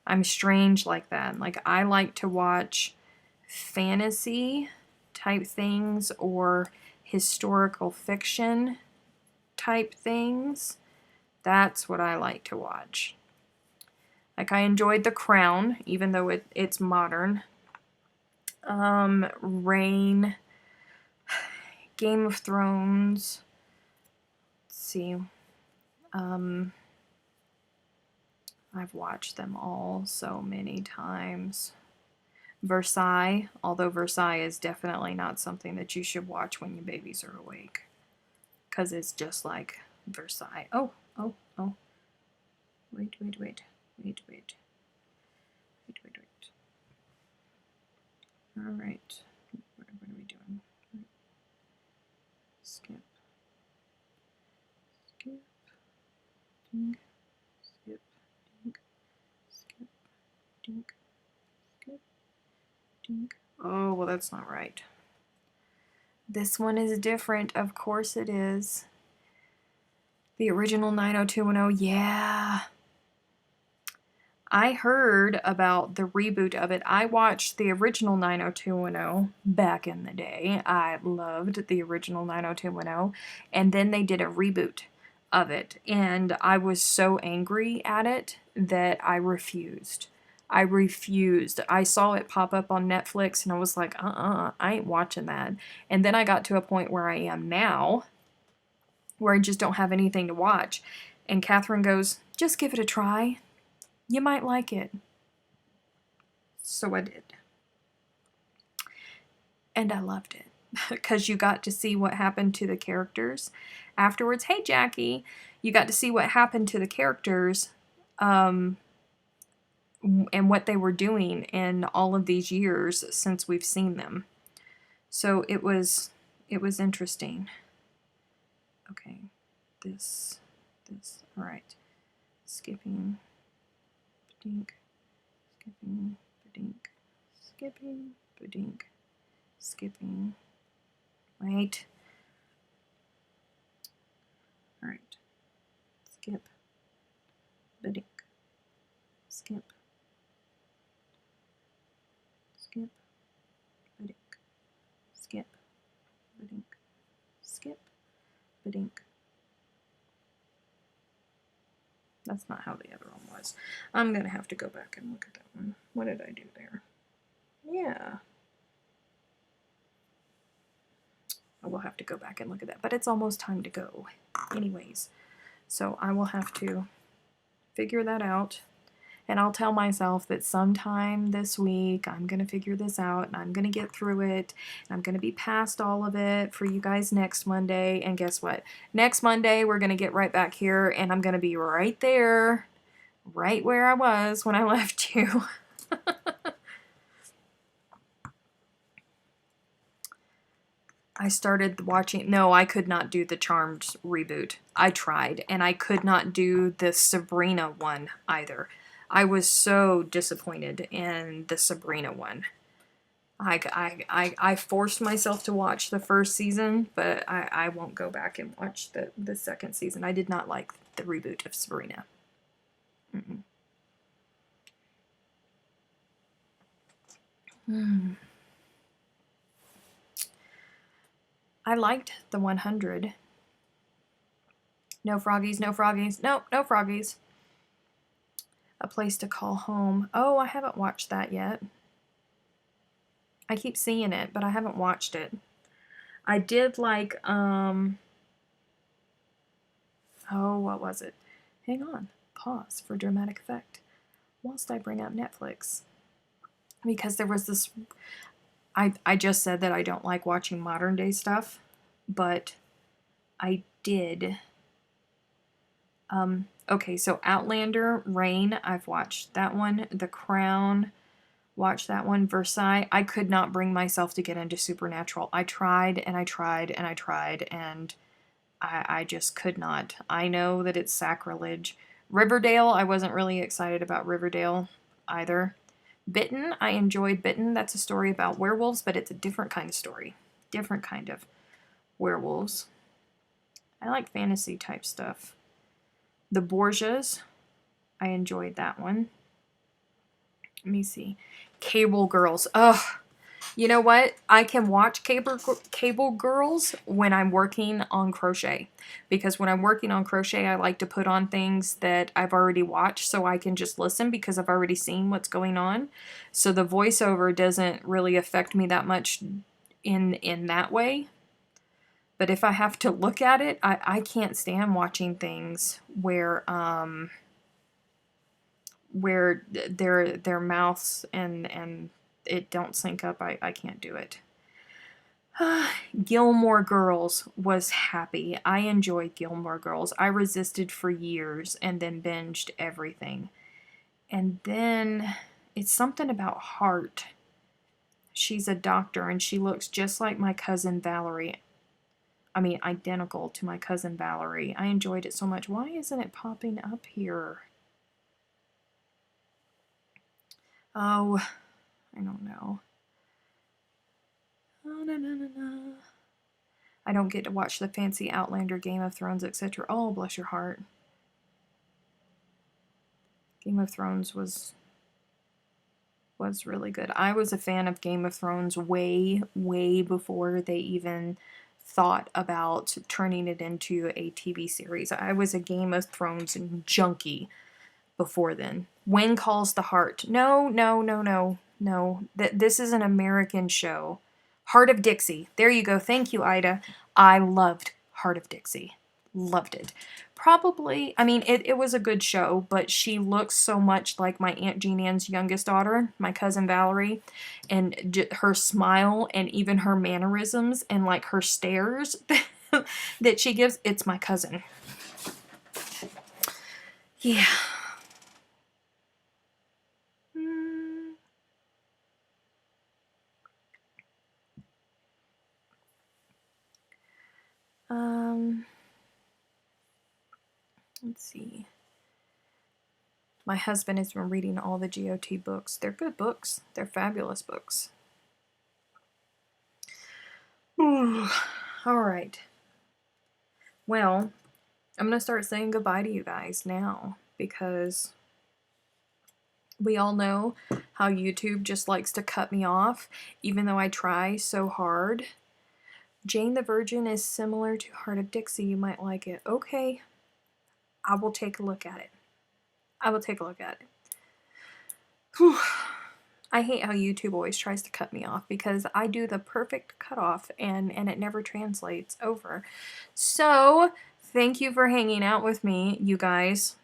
I'm strange like that. Like I like to watch fantasy type things or historical fiction type things. That's what I like to watch. Like I enjoyed The Crown, even though it's modern. Rain, Game of Thrones. Let's see. I've watched them all so many times. Versailles, although Versailles is definitely not something that you should watch when your babies are awake. Because it's just like Versailles. Oh. Wait. Alright. What are we doing? Skip. Ding. Skip. Ding. Skip. Ding. Skip. Ding. Oh, well, that's not right. This one is different. Of course it is. The original 90210. Yeah. I heard about the reboot of it. I watched the original 90210 back in the day. I loved the original 90210. And then they did a reboot of it. And I was so angry at it that I refused. I saw it pop up on Netflix and I was like, I ain't watching that. And then I got to a point where I am now. where I just don't have anything to watch. And Catherine goes, just give it a try. You might like it. So I did. And I loved it because you got to see what happened to the characters afterwards. Hey, Jackie, you got to see what happened to the characters and what they were doing in all of these years since we've seen them. So it was interesting. Okay, this, all right. Skipping, badink, skipping, badink, skipping, badink, skipping. Wait. All right. Skip, badink, skip, skip, badink, skip, badink, skip, badink. That's not how the other one was. I'm going to have to go back and look at that one. What did I do there? Yeah. I will have to go back and look at that. But it's almost time to go anyways. So I will have to figure that out. And I'll tell myself that sometime this week I'm going to figure this out and I'm going to get through it. And I'm going to be past all of it for you guys next Monday. And guess what? Next Monday we're going to get right back here and I'm going to be right there, right where I was when I left you. I started watching, no, I could not do the Charmed reboot. I tried, and I could not do the Sabrina one either. I was so disappointed in the Sabrina one. I forced myself to watch the first season, but I won't go back and watch the second season. I did not like the reboot of Sabrina. Mm-mm. I liked the 100. No froggies, no froggies. Nope, no froggies. A Place to Call Home. Oh, I haven't watched that yet. I keep seeing it, but I haven't watched it. I did like, oh, what was it? Hang on. Pause for dramatic effect. Whilst I bring up Netflix. Because there was this, I just said that I don't like watching modern day stuff, but I did. Okay, so Outlander, Rain, I've watched that one. The Crown, watched that one. Versailles, I could not bring myself to get into Supernatural. I tried and I tried and I tried and I just could not. I know that it's sacrilege. Riverdale, I wasn't really excited about Riverdale either. Bitten, I enjoyed Bitten. That's a story about werewolves, but it's a different kind of story. Different kind of werewolves. I like fantasy type stuff. The Borgias, I enjoyed that one. Let me see. Cable Girls. Ugh. You know what? I can watch Cable Girls when I'm working on crochet. Because when I'm working on crochet, I like to put on things that I've already watched so I can just listen because I've already seen what's going on. So the voiceover doesn't really affect me that much in that way. But if I have to look at it, I can't stand watching things where their mouths and it don't sync up. I can't do it. Gilmore Girls was happy. I enjoyed Gilmore Girls. I resisted for years and then binged everything. And then it's something about Heart. She's a doctor and she looks just like my cousin Valerie. I mean, identical to my cousin Valerie. I enjoyed it so much. Why isn't it popping up here? Oh, I don't know. Oh, no. I don't get to watch the fancy Outlander, Game of Thrones, etc. Oh, bless your heart. Game of Thrones was really good. I was a fan of Game of Thrones way before they even thought about turning it into a TV series. I was a Game of Thrones junkie before then. When Calls the Heart. No. This is an American show. Heart of Dixie. There you go. Thank you, Ida. I loved Heart of Dixie. Loved it. Probably, I mean, it was a good show, but she looks so much like my Aunt Jean Ann's youngest daughter, my cousin Valerie, and her smile and even her mannerisms and like her stares that she gives, it's my cousin. Yeah. Let's see. My husband has been reading all the GOT books. They're good books. They're fabulous books. All right. Well, I'm going to start saying goodbye to you guys now because we all know how YouTube just likes to cut me off, even though I try so hard. Jane the Virgin is similar to Heart of Dixie. You might like it. Okay. I will take a look at it. I will take a look at it. Whew. I hate how YouTube always tries to cut me off because I do the perfect cutoff and it never translates over. So, thank you for hanging out with me, you guys.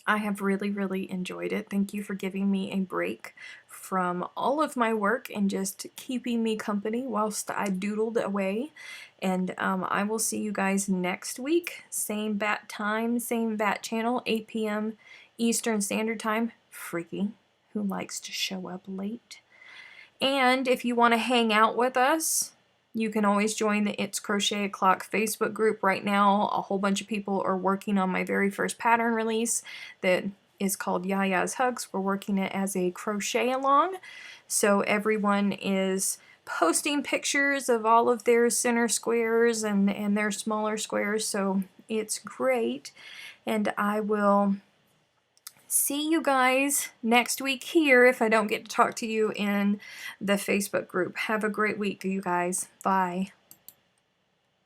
I have really, really enjoyed it. Thank you for giving me a break from all of my work and just keeping me company whilst I doodled away. And I will see you guys next week. Same bat time, same bat channel, 8 p.m. Eastern Standard Time. Freaky. Who likes to show up late. And if you want to hang out with us, you can always join the It's Crochet O'Clock Facebook group. Right now, a whole bunch of people are working on my very first pattern release that is called Yaya's Hugs. We're working it as a crochet along. So everyone is posting pictures of all of their center squares and their smaller squares. So it's great. And I will see you guys next week here if I don't get to talk to you in the Facebook group. Have a great week, you guys. Bye.